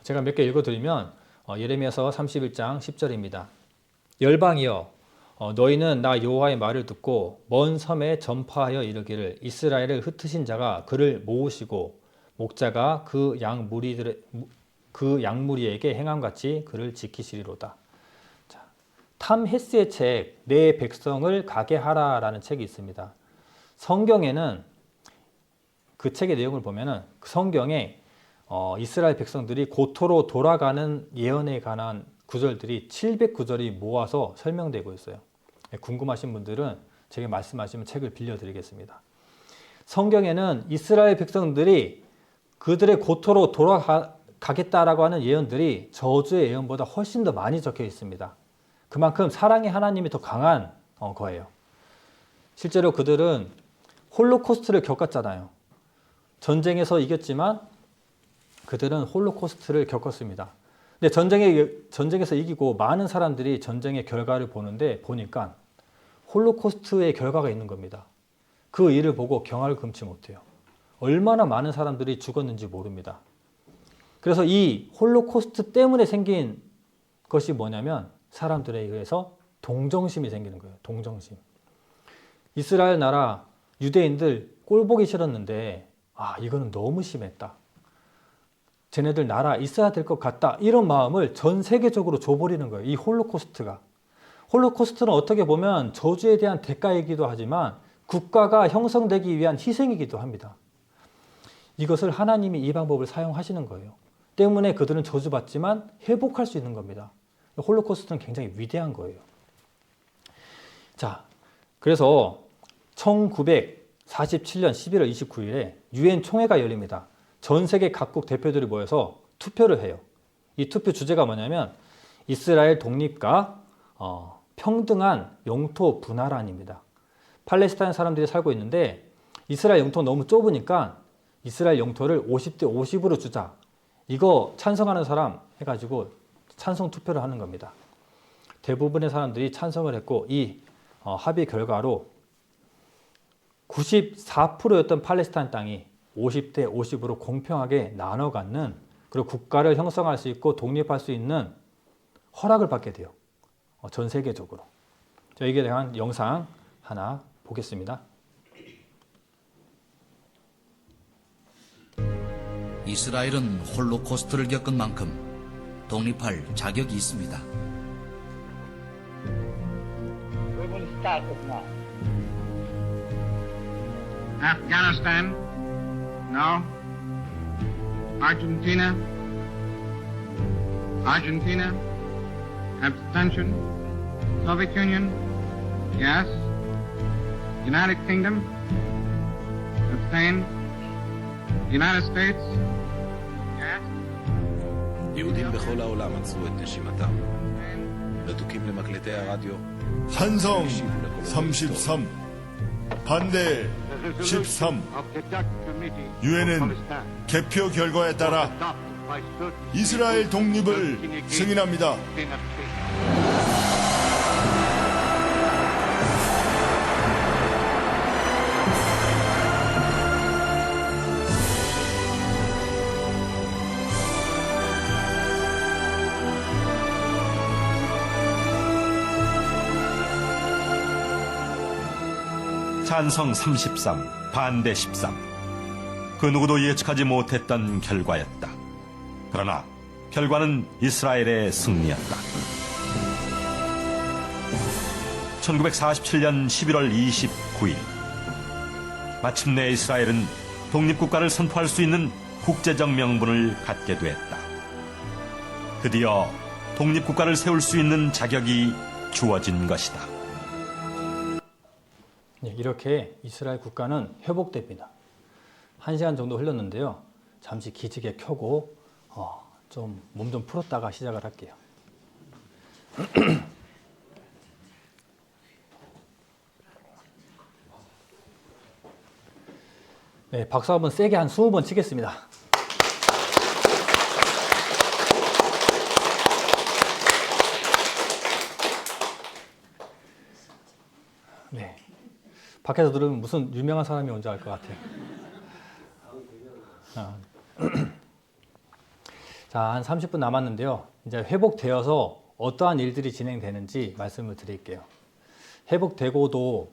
제가 몇 개 읽어드리면 예레미야서 31장 10절입니다. 열방이여 너희는 나 여호와의 말을 듣고 먼 섬에 전파하여 이르기를 이스라엘을 흩으신 자가 그를 모으시고 목자가 그 양무리에게 행함같이 그를 지키시리로다. 자, 탐 헤스의 책 내 백성을 가게 하라라는 책이 있습니다. 성경에는 그 책의 내용을 보면은 그 성경에 이스라엘 백성들이 고토로 돌아가는 예언에 관한 구절들이 700구절이 모아서 설명되고 있어요. 궁금하신 분들은 제게 말씀하시면 책을 빌려드리겠습니다. 성경에는 이스라엘 백성들이 그들의 고토로 돌아가겠다라고 하는 예언들이 저주의 예언보다 훨씬 더 많이 적혀 있습니다. 그만큼 사랑의 하나님이 더 강한 거예요. 실제로 그들은 홀로코스트를 겪었잖아요. 전쟁에서 이겼지만 그들은 홀로코스트를 겪었습니다. 근데 전쟁에서 이기고 많은 사람들이 전쟁의 결과를 보니까 홀로코스트의 결과가 있는 겁니다. 그 일을 보고 경악을 금치 못해요. 얼마나 많은 사람들이 죽었는지 모릅니다. 그래서 이 홀로코스트 때문에 생긴 것이 뭐냐면 사람들에 의해서 동정심이 생기는 거예요. 동정심. 이스라엘 나라 유대인들 꼴보기 싫었는데 이거는 너무 심했다. 쟤네들 나라 있어야 될 것 같다. 이런 마음을 전 세계적으로 줘버리는 거예요. 이 홀로코스트가. 홀로코스트는 어떻게 보면 저주에 대한 대가이기도 하지만 국가가 형성되기 위한 희생이기도 합니다. 이것을 하나님이 이 방법을 사용하시는 거예요. 때문에 그들은 저주받지만 회복할 수 있는 겁니다. 홀로코스트는 굉장히 위대한 거예요. 자, 그래서 1947년 11월 29일에 유엔 총회가 열립니다. 전 세계 각국 대표들이 모여서 투표를 해요. 이 투표 주제가 뭐냐면 이스라엘 독립과 평등한 영토 분할안입니다. 팔레스타인 사람들이 살고 있는데 이스라엘 영토가 너무 좁으니까 이스라엘 영토를 50대 50으로 주자. 이거 찬성하는 사람 해가지고 찬성 투표를 하는 겁니다. 대부분의 사람들이 찬성을 했고 이 합의 결과로 94%였던 팔레스타인 땅이 50대 50으로 공평하게 나눠 갖는 그리고 국가를 형성할 수 있고 독립할 수 있는 허락을 받게 돼요. 전 세계적으로. 여기에 대한 영상 하나 보겠습니다. 이스라엘은 홀로코스트를 겪은 만큼 독립할 자격이 있습니다. We will start it now. Afghanistan, no. Argentina, abstention. Soviet Union, yes. United Kingdom, abstain. United States, yes. יהודים בכל העולם עצרו את נשימתם. רתוקים למקלטי הרדיו. 찬성 33, 반대 13. 유엔은 개표 결과에 따라 이스라엘 독립을 승인합니다. 찬성 33, 반대 13. 그 누구도 예측하지 못했던 결과였다. 그러나 결과는 이스라엘의 승리였다. 1947년 11월 29일 마침내 이스라엘은 독립국가를 선포할 수 있는 국제적 명분을 갖게 됐다. 드디어 독립국가를 세울 수 있는 자격이 주어진 것이다. 이렇게 이스라엘 국가는 회복됩니다. 1시간 정도 흘렀는데요. 잠시 기지개 켜고 좀 몸 좀 풀었다가 시작을 할게요. 네, 박수 한번 세게 한 20번 치겠습니다. 네, 밖에서 들으면 무슨 유명한 사람이 온 줄 알 것 같아요. 자, 한 30분 남았는데요. 이제 회복되어서 어떠한 일들이 진행되는지 말씀을 드릴게요. 회복되고도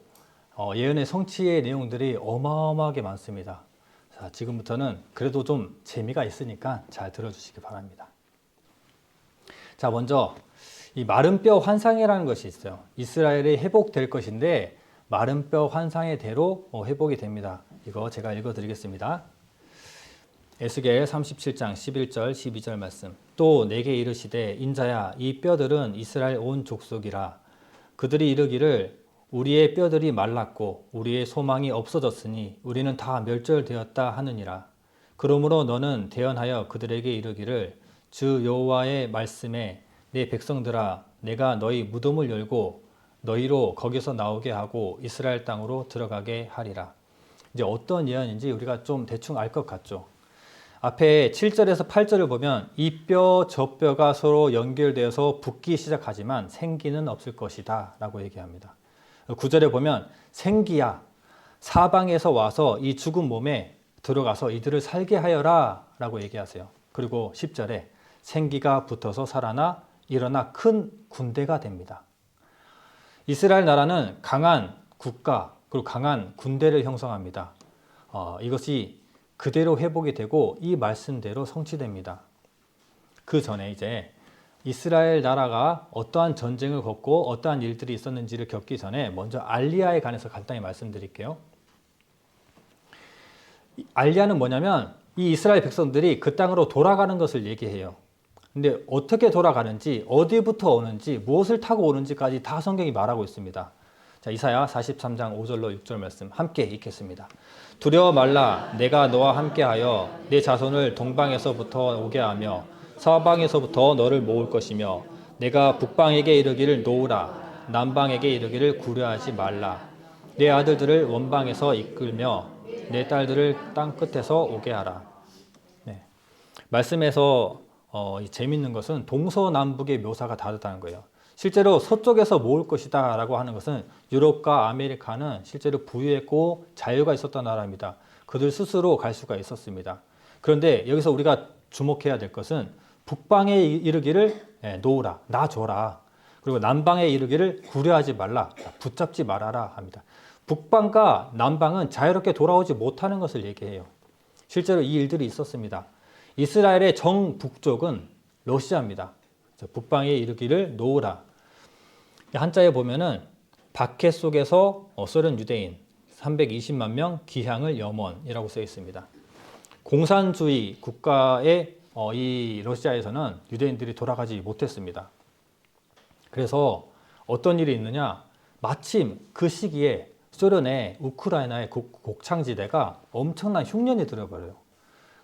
예언의 성취의 내용들이 어마어마하게 많습니다. 자, 지금부터는 그래도 좀 재미가 있으니까 잘 들어주시기 바랍니다. 자, 먼저 이 마른 뼈 환상이라는 것이 있어요. 이스라엘이 회복될 것인데 마른 뼈 환상의 대로 회복이 됩니다. 이거 제가 읽어드리겠습니다. 에스겔 37장 11절 12절 말씀. 또 내게 이르시되 인자야 이 뼈들은 이스라엘 온 족속이라. 그들이 이르기를 우리의 뼈들이 말랐고 우리의 소망이 없어졌으니 우리는 다 멸절되었다 하느니라. 그러므로 너는 대언하여 그들에게 이르기를 주 여호와의 말씀에 내 백성들아 내가 너희 무덤을 열고 너희로 거기서 나오게 하고 이스라엘 땅으로 들어가게 하리라. 이제 어떤 예언인지 우리가 좀 대충 알 것 같죠. 앞에 7절에서 8절을 보면 이 뼈 저 뼈가 서로 연결되어서 붙기 시작하지만 생기는 없을 것이다 라고 얘기합니다. 9절에 보면 생기야 사방에서 와서 이 죽은 몸에 들어가서 이들을 살게 하여라 라고 얘기하세요. 그리고 10절에 생기가 붙어서 살아나 일어나 큰 군대가 됩니다. 이스라엘 나라는 강한 국가 그리고 강한 군대를 형성합니다. 이것이 그대로 회복이 되고 이 말씀대로 성취됩니다. 그 전에 이제 이스라엘 나라가 어떠한 전쟁을 겪고 어떠한 일들이 있었는지를 겪기 전에 먼저 알리야에 관해서 간단히 말씀드릴게요. 알리야는 뭐냐면 이 이스라엘 백성들이 그 땅으로 돌아가는 것을 얘기해요. 근데 어떻게 돌아가는지, 어디부터 오는지, 무엇을 타고 오는지까지 다 성경이 말하고 있습니다. 자, 이사야 43장 5절로 6절 말씀 함께 읽겠습니다. 두려워 말라 내가 너와 함께하여 내 자손을 동방에서부터 오게 하며 서방에서부터 너를 모을 것이며 내가 북방에게 이르기를 놓으라 남방에게 이르기를 구려하지 말라 내 아들들을 원방에서 이끌며 내 딸들을 땅 끝에서 오게 하라. 네. 말씀에서 재밌는 것은 동서남북의 묘사가 다르다는 거예요. 실제로 서쪽에서 모을 것이다 라고 하는 것은 유럽과 아메리카는 실제로 부유했고 자유가 있었던 나라입니다. 그들 스스로 갈 수가 있었습니다. 그런데 여기서 우리가 주목해야 될 것은 북방에 이르기를 놓으라, 놔줘라. 그리고 남방에 이르기를 구려하지 말라, 붙잡지 말아라 합니다. 북방과 남방은 자유롭게 돌아오지 못하는 것을 얘기해요. 실제로 이 일들이 있었습니다. 이스라엘의 정북쪽은 러시아입니다. 북방에 이르기를 놓으라. 한자에 보면은 박해 속에서 소련 유대인 320만 명 기향을 염원이라고 써 있습니다. 공산주의 국가의 이 러시아에서는 유대인들이 돌아가지 못했습니다. 그래서 어떤 일이 있느냐? 마침 그 시기에 소련의 우크라이나의 곡창지대가 엄청난 흉년이 들어버려요.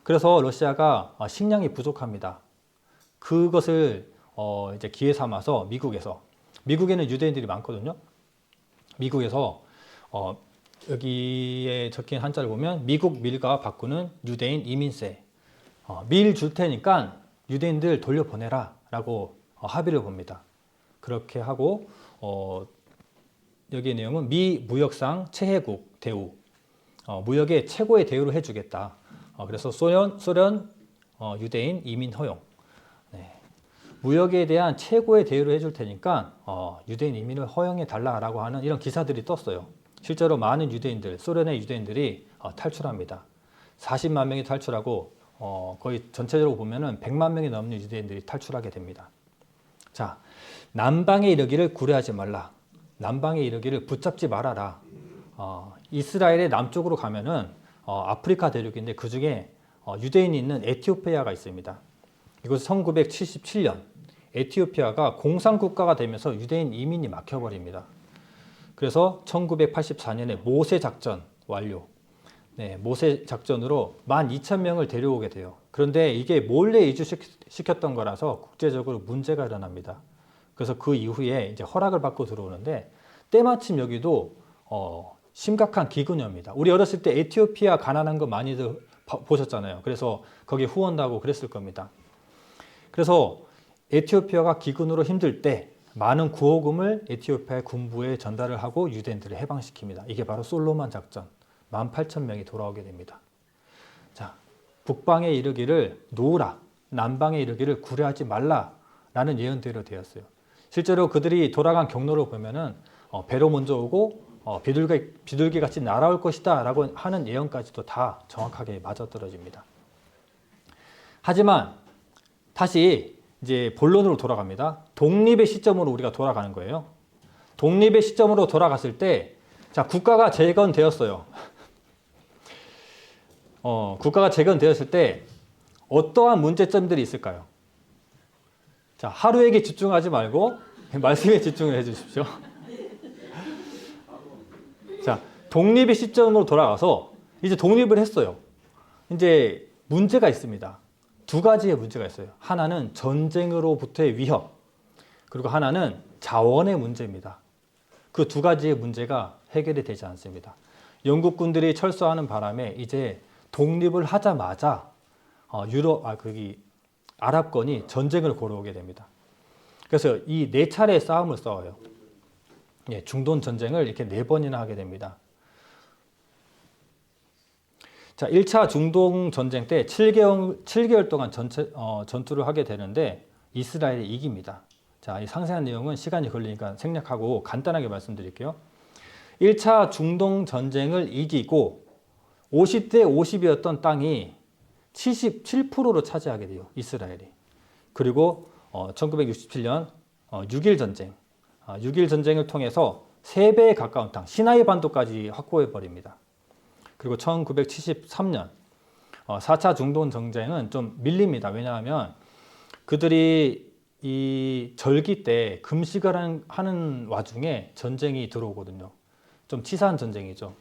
그래서 러시아가 식량이 부족합니다. 그것을 이제 기회 삼아서 미국에는 유대인들이 많거든요. 미국에서 여기에 적힌 한자를 보면 미국 밀과 바꾸는 유대인 이민세, 밀 줄 테니까 유대인들 돌려보내라 라고 합의를 봅니다. 그렇게 하고 여기의 내용은 미 무역상 최혜국 대우, 무역의 최고의 대우를 해주겠다. 그래서 소련 유대인 이민 허용, 무역에 대한 최고의 대우를 해줄 테니까 유대인 이민을 허용해 달라라고 하는 이런 기사들이 떴어요. 실제로 많은 유대인들, 소련의 유대인들이 탈출합니다. 40만 명이 탈출하고 거의 전체적으로 보면은 100만 명이 넘는 유대인들이 탈출하게 됩니다. 자, 남방에 이르기를 구려하지 말라. 남방에 이르기를 붙잡지 말아라. 이스라엘의 남쪽으로 가면은 아프리카 대륙인데 그 중에 유대인이 있는 에티오피아가 있습니다. 이것은 1977년 에티오피아가 공산국가가 되면서 유대인 이민이 막혀버립니다. 그래서 1984년에 모세 작전 완료. 네, 모세 작전으로 12,000명을 데려오게 돼요. 그런데 이게 몰래 이주시켰던 거라서 국제적으로 문제가 일어납니다. 그래서 그 이후에 이제 허락을 받고 들어오는데 때마침 여기도 심각한 기근입니다. 우리 어렸을 때 에티오피아 가난한 거 많이들 보셨잖아요. 그래서 거기 후원도 하고 그랬을 겁니다. 그래서 에티오피아가 기근으로 힘들 때 많은 구호금을 에티오피아 군부에 전달을 하고 유대인들을 해방시킵니다. 이게 바로 솔로몬 작전. 18,000명이 돌아오게 됩니다. 자, 북방에 이르기를 놓으라, 남방에 이르기를 구려하지 말라라는 예언대로 되었어요. 실제로 그들이 돌아간 경로를 보면은 배로 먼저 오고 비둘기 같이 날아올 것이다 라고 하는 예언까지도 다 정확하게 맞아떨어집니다. 하지만 다시 이제 본론으로 돌아갑니다. 독립의 시점으로 우리가 돌아가는 거예요. 독립의 시점으로 돌아갔을 때, 자, 국가가 재건되었어요. 국가가 재건되었을 때 어떠한 문제점들이 있을까요? 자, 하루 얘기 집중하지 말고 말씀에 집중을 해 주십시오. 자, 독립의 시점으로 돌아가서 이제 독립을 했어요. 이제 문제가 있습니다. 두 가지의 문제가 있어요. 하나는 전쟁으로부터의 위협, 그리고 하나는 자원의 문제입니다. 그 두 가지의 문제가 해결이 되지 않습니다. 영국군들이 철수하는 바람에 이제 독립을 하자마자 아랍권이 전쟁을 걸어오게 됩니다. 그래서 이 4차례의 싸움을 싸워요. 예, 중동 전쟁을 이렇게 4번이나 하게 됩니다. 자, 1차 중동 전쟁 때 7개월 동안 전투를 하게 되는데 이스라엘이 이깁니다. 자, 이 상세한 내용은 시간이 걸리니까 생략하고 간단하게 말씀드릴게요. 1차 중동 전쟁을 이기고 50대 50이었던 땅이 77%로 차지하게 돼요. 이스라엘이. 그리고 1967년 6.1 전쟁. 6.1 전쟁을 통해서 3배에 가까운 땅, 시나이 반도까지 확보해 버립니다. 그리고 1973년 4차 중동 전쟁은 좀 밀립니다. 왜냐하면 그들이 이 절기 때 금식을 하는 와중에 전쟁이 들어오거든요. 좀 치사한 전쟁이죠.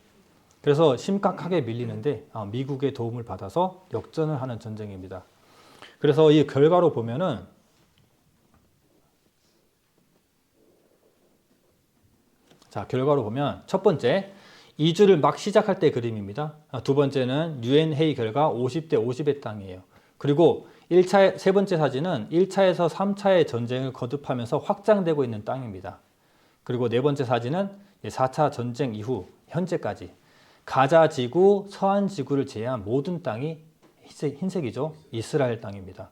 그래서 심각하게 밀리는데 미국의 도움을 받아서 역전을 하는 전쟁입니다. 그래서 이 결과로 보면은 첫 번째 이주를 막 시작할 때 그림입니다. 두 번째는 유엔 회의 결과 50대 50의 땅이에요. 그리고 세 번째 사진은 1차에서 3차의 전쟁을 거듭하면서 확장되고 있는 땅입니다. 그리고 네 번째 사진은 4차 전쟁 이후 현재까지 가자 지구, 서한 지구를 제외한 모든 땅이 흰색이죠. 이스라엘 땅입니다.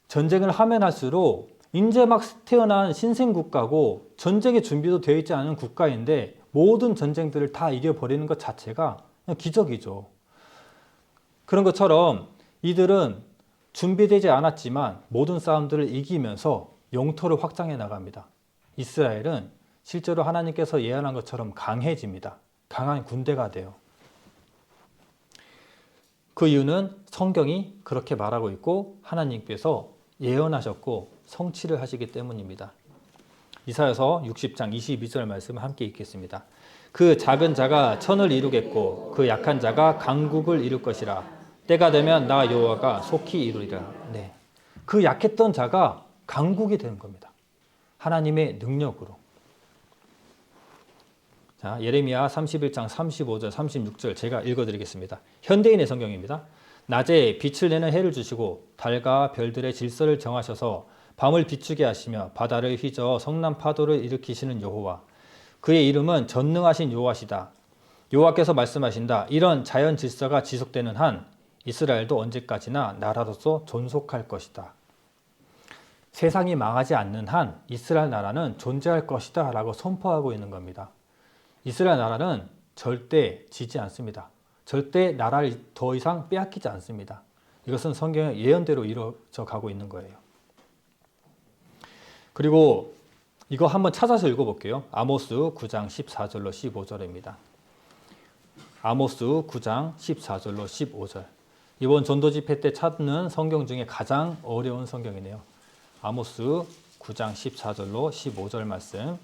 전쟁을 하면 할수록 이제 막 태어난 신생국가고 전쟁의 준비도 되어 있지 않은 국가인데 모든 전쟁들을 다 이겨버리는 것 자체가 그냥 기적이죠. 그런 것처럼 이들은 준비되지 않았지만 모든 싸움들을 이기면서 영토를 확장해 나갑니다. 이스라엘은 실제로 하나님께서 예언한 것처럼 강해집니다. 강한 군대가 돼요. 그 이유는 성경이 그렇게 말하고 있고 하나님께서 예언하셨고 성취를 하시기 때문입니다. 이사야서 60장 22절 말씀을 함께 읽겠습니다. 그 작은 자가 천을 이루겠고 그 약한 자가 강국을 이룰 것이라. 때가 되면 나 여호와가 속히 이루리라. 네. 그 약했던 자가 강국이 되는 겁니다. 하나님의 능력으로. 자, 예레미야 31장 35절 36절 제가 읽어드리겠습니다. 현대인의 성경입니다. 낮에 빛을 내는 해를 주시고 달과 별들의 질서를 정하셔서 밤을 비추게 하시며 바다를 휘저어 성난 파도를 일으키시는 여호와. 그의 이름은 전능하신 여호와시다. 여호와께서 말씀하신다. 이런 자연 질서가 지속되는 한 이스라엘도 언제까지나 나라로서 존속할 것이다. 세상이 망하지 않는 한 이스라엘 나라는 존재할 것이다 라고 선포하고 있는 겁니다. 이스라엘 나라는 절대 지지 않습니다. 절대 나라를 더 이상 빼앗기지 않습니다. 이것은 성경의 예언대로 이루어져 가고 있는 거예요. 그리고 이거 한번 찾아서 읽어볼게요. 아모스 9장 14절로 15절입니다. 아모스 9장 14절로 15절. 이번 전도 집회 때 찾는 성경 중에 가장 어려운 성경이네요. 아모스 9장 14절로 15절 말씀.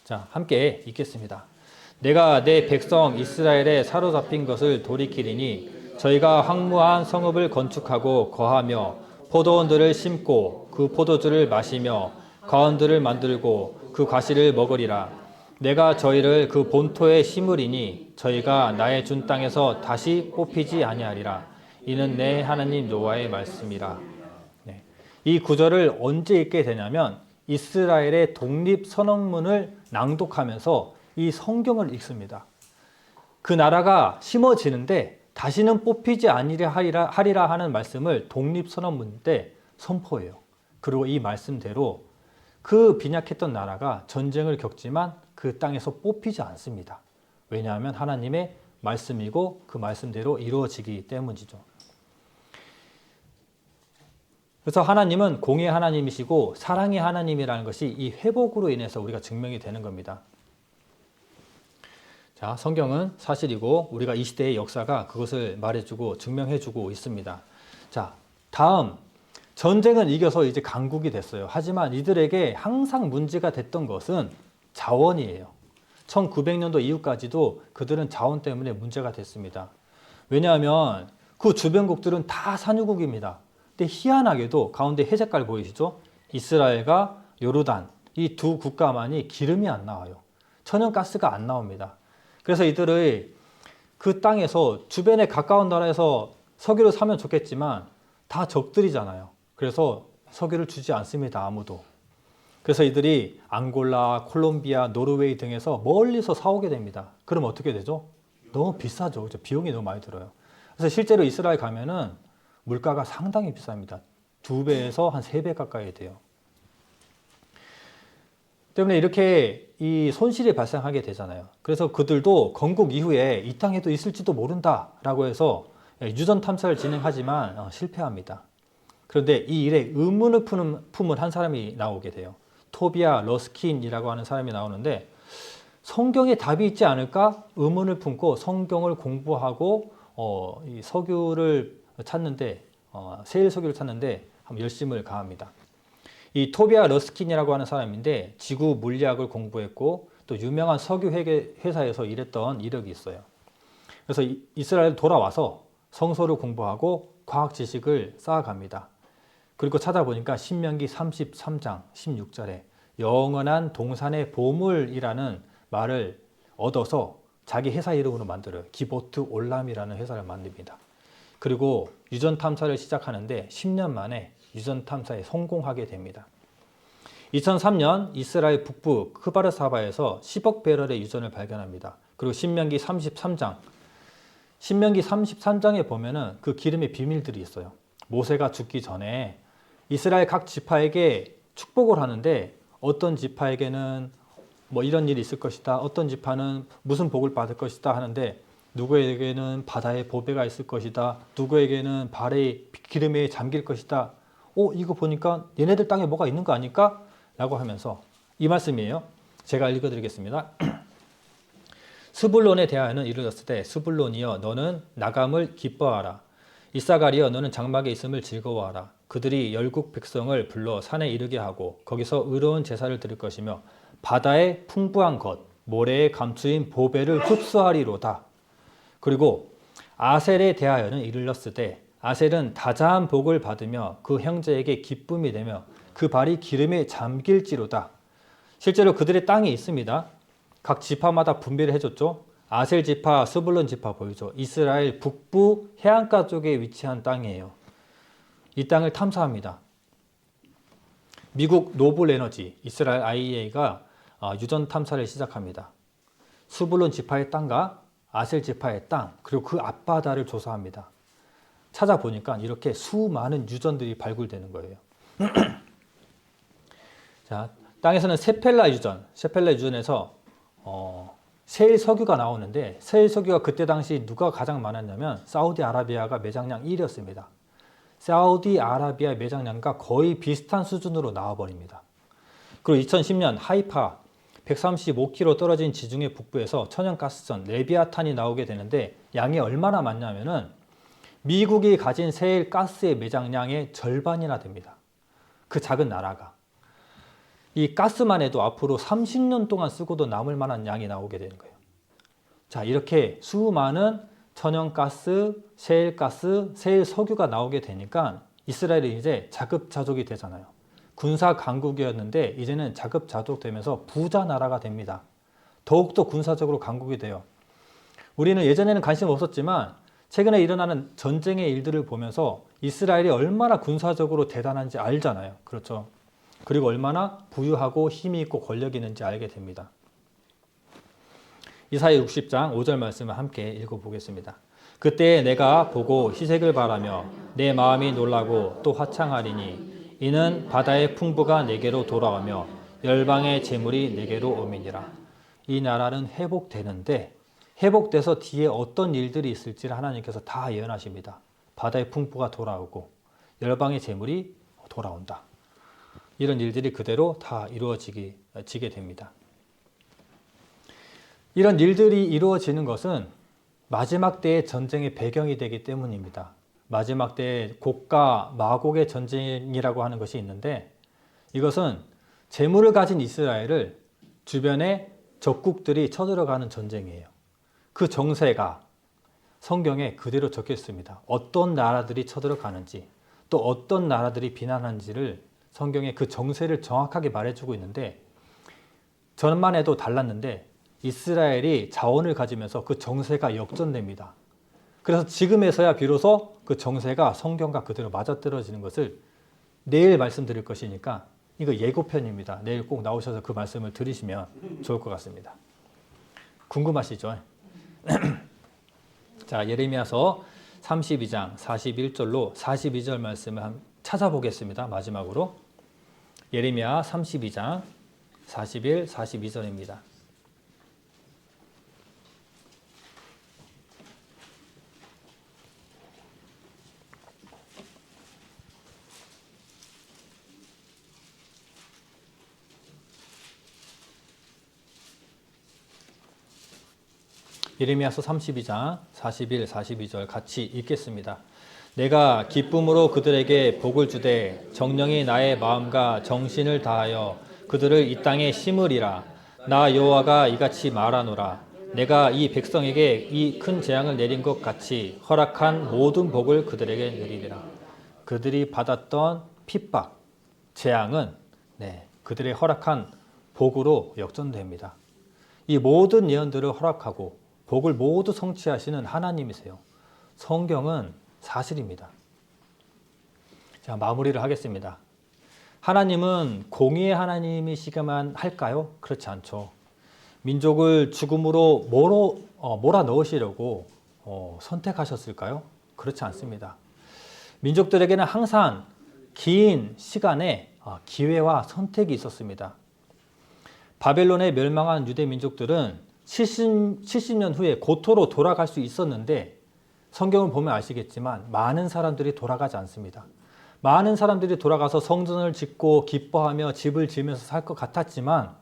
자, 함께 읽겠습니다. 내가 내 백성 이스라엘에 사로잡힌 것을 돌이키리니 저희가 황무한 성읍을 건축하고 거하며 포도원들을 심고 그 포도주를 마시며 가원들을 만들고 그 과실을 먹으리라. 내가 저희를 그 본토에 심으리니 저희가 나의 준 땅에서 다시 뽑히지 아니하리라. 이는 내 하나님 여호와의 말씀이라. 네. 이 구절을 언제 읽게 되냐면 이스라엘의 독립선언문을 낭독하면서 이 성경을 읽습니다. 그 나라가 심어지는데 다시는 뽑히지 아니하리라 하리라 하는 말씀을 독립선언문 때 선포해요. 그리고 이 말씀대로 그 빈약했던 나라가 전쟁을 겪지만 그 땅에서 뽑히지 않습니다. 왜냐하면 하나님의 말씀이고 그 말씀대로 이루어지기 때문이죠. 그래서 하나님은 공의 하나님이시고 사랑의 하나님이라는 것이 이 회복으로 인해서 우리가 증명이 되는 겁니다. 자, 성경은 사실이고 우리가 이 시대의 역사가 그것을 말해주고 증명해주고 있습니다. 자, 다음 전쟁은 이겨서 이제 강국이 됐어요. 하지만 이들에게 항상 문제가 됐던 것은 자원이에요. 1900년도 이후까지도 그들은 자원 때문에 문제가 됐습니다. 왜냐하면 그 주변국들은 다 산유국입니다. 근데 희한하게도 가운데 회색깔 보이시죠? 이스라엘과 요르단 이 두 국가만이 기름이 안 나와요. 천연가스가 안 나옵니다. 그래서 이들의 그 땅에서 주변에 가까운 나라에서 석유를 사면 좋겠지만 다 적들이잖아요. 그래서 석유를 주지 않습니다. 아무도. 그래서 이들이 앙골라, 콜롬비아, 노르웨이 등에서 멀리서 사오게 됩니다. 그럼 어떻게 되죠? 너무 비싸죠. 그렇죠? 비용이 너무 많이 들어요. 그래서 실제로 이스라엘 가면은 물가가 상당히 비쌉니다. 2배에서 한 3배 가까이 돼요. 때문에 이렇게 이 손실이 발생하게 되잖아요. 그래서 그들도 건국 이후에 이 땅에도 있을지도 모른다라고 해서 유전 탐사를 진행하지만 실패합니다. 그런데 이 일에 의문을 품은 한 사람이 나오게 돼요. 토비아 러스킨이라고 하는 사람이 나오는데 성경에 답이 있지 않을까 의문을 품고 성경을 공부하고 이 석유를 찾는데 세일 석유를 찾는데 한번 열심을 가합니다. 이 토비아 러스킨이라고 하는 사람인데 지구 물리학을 공부했고 또 유명한 석유 회사에서 일했던 이력이 있어요. 그래서 이스라엘 돌아와서 성서를 공부하고 과학 지식을 쌓아갑니다. 그리고 찾아보니까 신명기 33장 16절에 영원한 동산의 보물이라는 말을 얻어서 자기 회사 이름으로 만들어요. 기보트 올람이라는 회사를 만듭니다. 그리고 유전 탐사를 시작하는데 10년 만에 유전 탐사에 성공하게 됩니다. 2003년 이스라엘 북부 크바르사바에서 10억 배럴의 유전을 발견합니다. 그리고 신명기 33장에 보면은 그 기름의 비밀들이 있어요. 모세가 죽기 전에 이스라엘 각 지파에게 축복을 하는데 어떤 지파에게는 뭐 이런 일이 있을 것이다. 어떤 지파는 무슨 복을 받을 것이다 하는데 누구에게는 바다에 보배가 있을 것이다. 누구에게는 발에 기름에 잠길 것이다. 이거 보니까 얘네들 땅에 뭐가 있는 거 아닐까? 라고 하면서 이 말씀이에요. 제가 읽어드리겠습니다. 스불론에 대하여는 이르렀을 때 스불론이여 너는 나감을 기뻐하라. 이사가리여 너는 장막에 있음을 즐거워하라. 그들이 열국 백성을 불러 산에 이르게 하고 거기서 의로운 제사를 드릴 것이며 바다의 풍부한 것 모래에 감추인 보배를 흡수하리로다. 그리고 아셀에 대하여는 이르렀을 때 아셀은 다자한 복을 받으며 그 형제에게 기쁨이 되며 그 발이 기름에 잠길지로다. 실제로 그들의 땅이 있습니다. 각 지파마다 분배를 해줬죠. 아셀 지파, 스불론 지파 보이죠. 이스라엘 북부 해안가 쪽에 위치한 땅이에요. 이 땅을 탐사합니다. 미국 노블 에너지, 이스라엘 IEA가 유전 탐사를 시작합니다. 스불론 지파의 땅과 아셀 지파의 땅, 그리고 그 앞바다를 조사합니다. 찾아보니까 이렇게 수많은 유전들이 발굴되는 거예요. 자, 땅에서는 세펠라 유전에서 세일 석유가 나오는데 세일 석유가 그때 당시 누가 가장 많았냐면 사우디아라비아가 매장량 1위였습니다. 사우디아라비아 매장량과 거의 비슷한 수준으로 나와버립니다. 그리고 2010년 하이파 135km 떨어진 지중해 북부에서 천연가스선 레비아탄이 나오게 되는데 양이 얼마나 많냐면은 미국이 가진 세일 가스의 매장량의 절반이나 됩니다. 그 작은 나라가. 이 가스만 해도 앞으로 30년 동안 쓰고도 남을 만한 양이 나오게 되는 거예요. 자, 이렇게 수많은 천연가스, 셰일가스, 셰일 석유가 나오게 되니까 이스라엘이 이제 자급자족이 되잖아요. 군사 강국이었는데 이제는 자급자족 되면서 부자 나라가 됩니다. 더욱더 군사적으로 강국이 돼요. 우리는 예전에는 관심 없었지만 최근에 일어나는 전쟁의 일들을 보면서 이스라엘이 얼마나 군사적으로 대단한지 알잖아요. 그렇죠. 그리고 얼마나 부유하고 힘이 있고 권력이 있는지 알게 됩니다. 이사야 60장 5절 말씀을 함께 읽어보겠습니다. 그때 내가 보고 희색을 바라며 내 마음이 놀라고 또 화창하리니 이는 바다의 풍부가 내게로 돌아오며 열방의 재물이 내게로 오미니라. 이 나라는 회복되는데 회복돼서 뒤에 어떤 일들이 있을지를 하나님께서 다 예언하십니다. 바다의 풍부가 돌아오고 열방의 재물이 돌아온다. 이런 일들이 그대로 다 이루어지게 됩니다. 이런 일들이 이루어지는 것은 마지막 때의 전쟁의 배경이 되기 때문입니다. 마지막 때의 곡과 마곡의 전쟁이라고 하는 것이 있는데 이것은 재물을 가진 이스라엘을 주변에 적국들이 쳐들어가는 전쟁이에요. 그 정세가 성경에 그대로 적혀 있습니다. 어떤 나라들이 쳐들어가는지 또 어떤 나라들이 비난하는지를 성경에 그 정세를 정확하게 말해주고 있는데 전만 해도 달랐는데 이스라엘이 자원을 가지면서 그 정세가 역전됩니다. 그래서 지금에서야 비로소 그 정세가 성경과 그대로 맞아떨어지는 것을 내일 말씀드릴 것이니까 이거 예고편입니다. 내일 꼭 나오셔서 그 말씀을 들으시면 좋을 것 같습니다. 궁금하시죠? 자, 예레미야서 32장 41절로 42절 말씀을 찾아보겠습니다. 마지막으로 예레미야 32장 41, 42절입니다. 예레미야서 32장 41, 42절 같이 읽겠습니다. 내가 기쁨으로 그들에게 복을 주되 정령이 나의 마음과 정신을 다하여 그들을 이 땅에 심으리라. 나 여호와가 이같이 말하노라. 내가 이 백성에게 이 큰 재앙을 내린 것 같이 허락한 모든 복을 그들에게 내리리라. 그들이 받았던 핍박, 재앙은 그들의 허락한 복으로 역전됩니다. 이 모든 예언들을 허락하고 복을 모두 성취하시는 하나님이세요. 성경은 사실입니다. 자, 마무리를 하겠습니다. 하나님은 공의의 하나님이시기만 할까요? 그렇지 않죠. 민족을 죽음으로 몰아넣으시려고 선택하셨을까요? 그렇지 않습니다. 민족들에게는 항상 긴 시간의 기회와 선택이 있었습니다. 바벨론에 멸망한 유대 민족들은 70년 후에 고토로 돌아갈 수 있었는데 성경을 보면 아시겠지만 많은 사람들이 돌아가지 않습니다. 많은 사람들이 돌아가서 성전을 짓고 기뻐하며 집을 지으면서 살 것 같았지만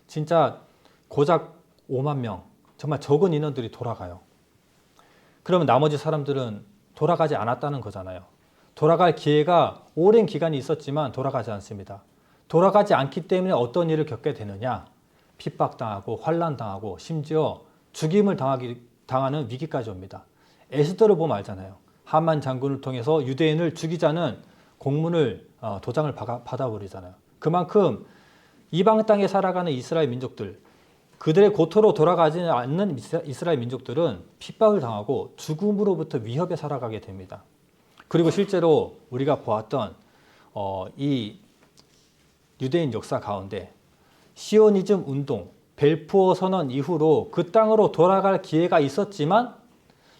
진짜 고작 5만 명, 정말 적은 인원들이 돌아가요. 그러면 나머지 사람들은 돌아가지 않았다는 거잖아요. 돌아갈 기회가 오랜 기간이 있었지만 돌아가지 않습니다. 돌아가지 않기 때문에 어떤 일을 겪게 되느냐? 핍박당하고 환난당하고 심지어 죽임을 당하는 위기까지 옵니다. 에스더를 보면 알잖아요. 하만 장군을 통해서 유대인을 죽이자는 공문을 도장을 받아버리잖아요. 그만큼 이방 땅에 살아가는 이스라엘 민족들, 그들의 고토로 돌아가지 않는 이스라엘 민족들은 핍박을 당하고 죽음으로부터 위협에 살아가게 됩니다. 그리고 실제로 우리가 보았던 이 유대인 역사 가운데 시오니즘 운동, 벨푸어 선언 이후로 그 땅으로 돌아갈 기회가 있었지만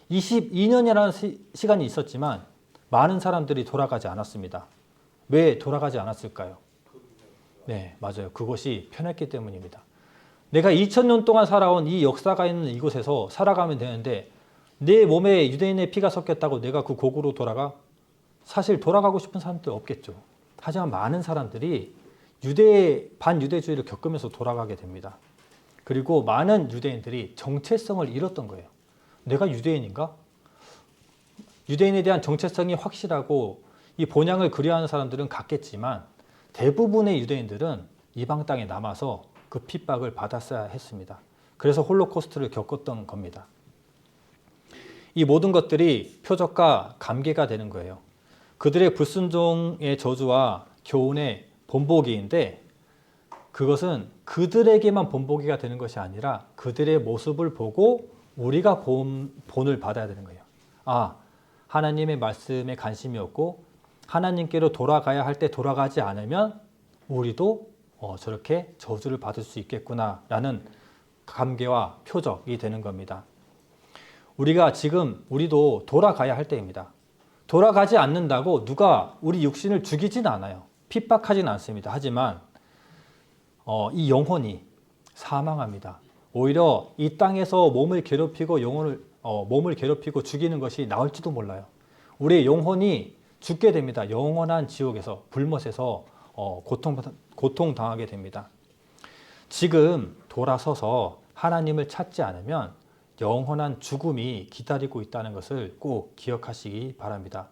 22년이라는 시간이 있었지만 많은 사람들이 돌아가지 않았습니다. 왜 돌아가지 않았을까요? 네, 맞아요. 그것이 편했기 때문입니다. 내가 2000년 동안 살아온 이 역사가 있는 이곳에서 살아가면 되는데 내 몸에 유대인의 피가 섞였다고 내가 그 고국으로 돌아가? 사실 돌아가고 싶은 사람들 없겠죠. 하지만 많은 사람들이 반유대주의를 겪으면서 돌아가게 됩니다. 그리고 많은 유대인들이 정체성을 잃었던 거예요. 내가 유대인인가? 유대인에 대한 정체성이 확실하고 이 본향을 그리워하는 사람들은 갔겠지만 대부분의 유대인들은 이방 땅에 남아서 그 핍박을 받았어야 했습니다. 그래서 홀로코스트를 겪었던 겁니다. 이 모든 것들이 표적과 감개가 되는 거예요. 그들의 불순종의 저주와 교훈의 본보기인데 그것은 그들에게만 본보기가 되는 것이 아니라 그들의 모습을 보고 우리가 본을 받아야 되는 거예요. 아, 하나님의 말씀에 관심이 없고 하나님께로 돌아가야 할 때 돌아가지 않으면 우리도 저렇게 저주를 받을 수 있겠구나라는 감개와 표적이 되는 겁니다. 우리도 돌아가야 할 때입니다. 돌아가지 않는다고 누가 우리 육신을 죽이진 않아요. 핍박하진 않습니다. 하지만 이 영혼이 사망합니다. 오히려 이 땅에서 몸을 괴롭히고 몸을 괴롭히고 죽이는 것이 나을지도 몰라요. 우리의 영혼이 죽게 됩니다. 영원한 지옥에서 불못에서 고통당하게 됩니다. 지금 돌아서서 하나님을 찾지 않으면 영원한 죽음이 기다리고 있다는 것을 꼭 기억하시기 바랍니다.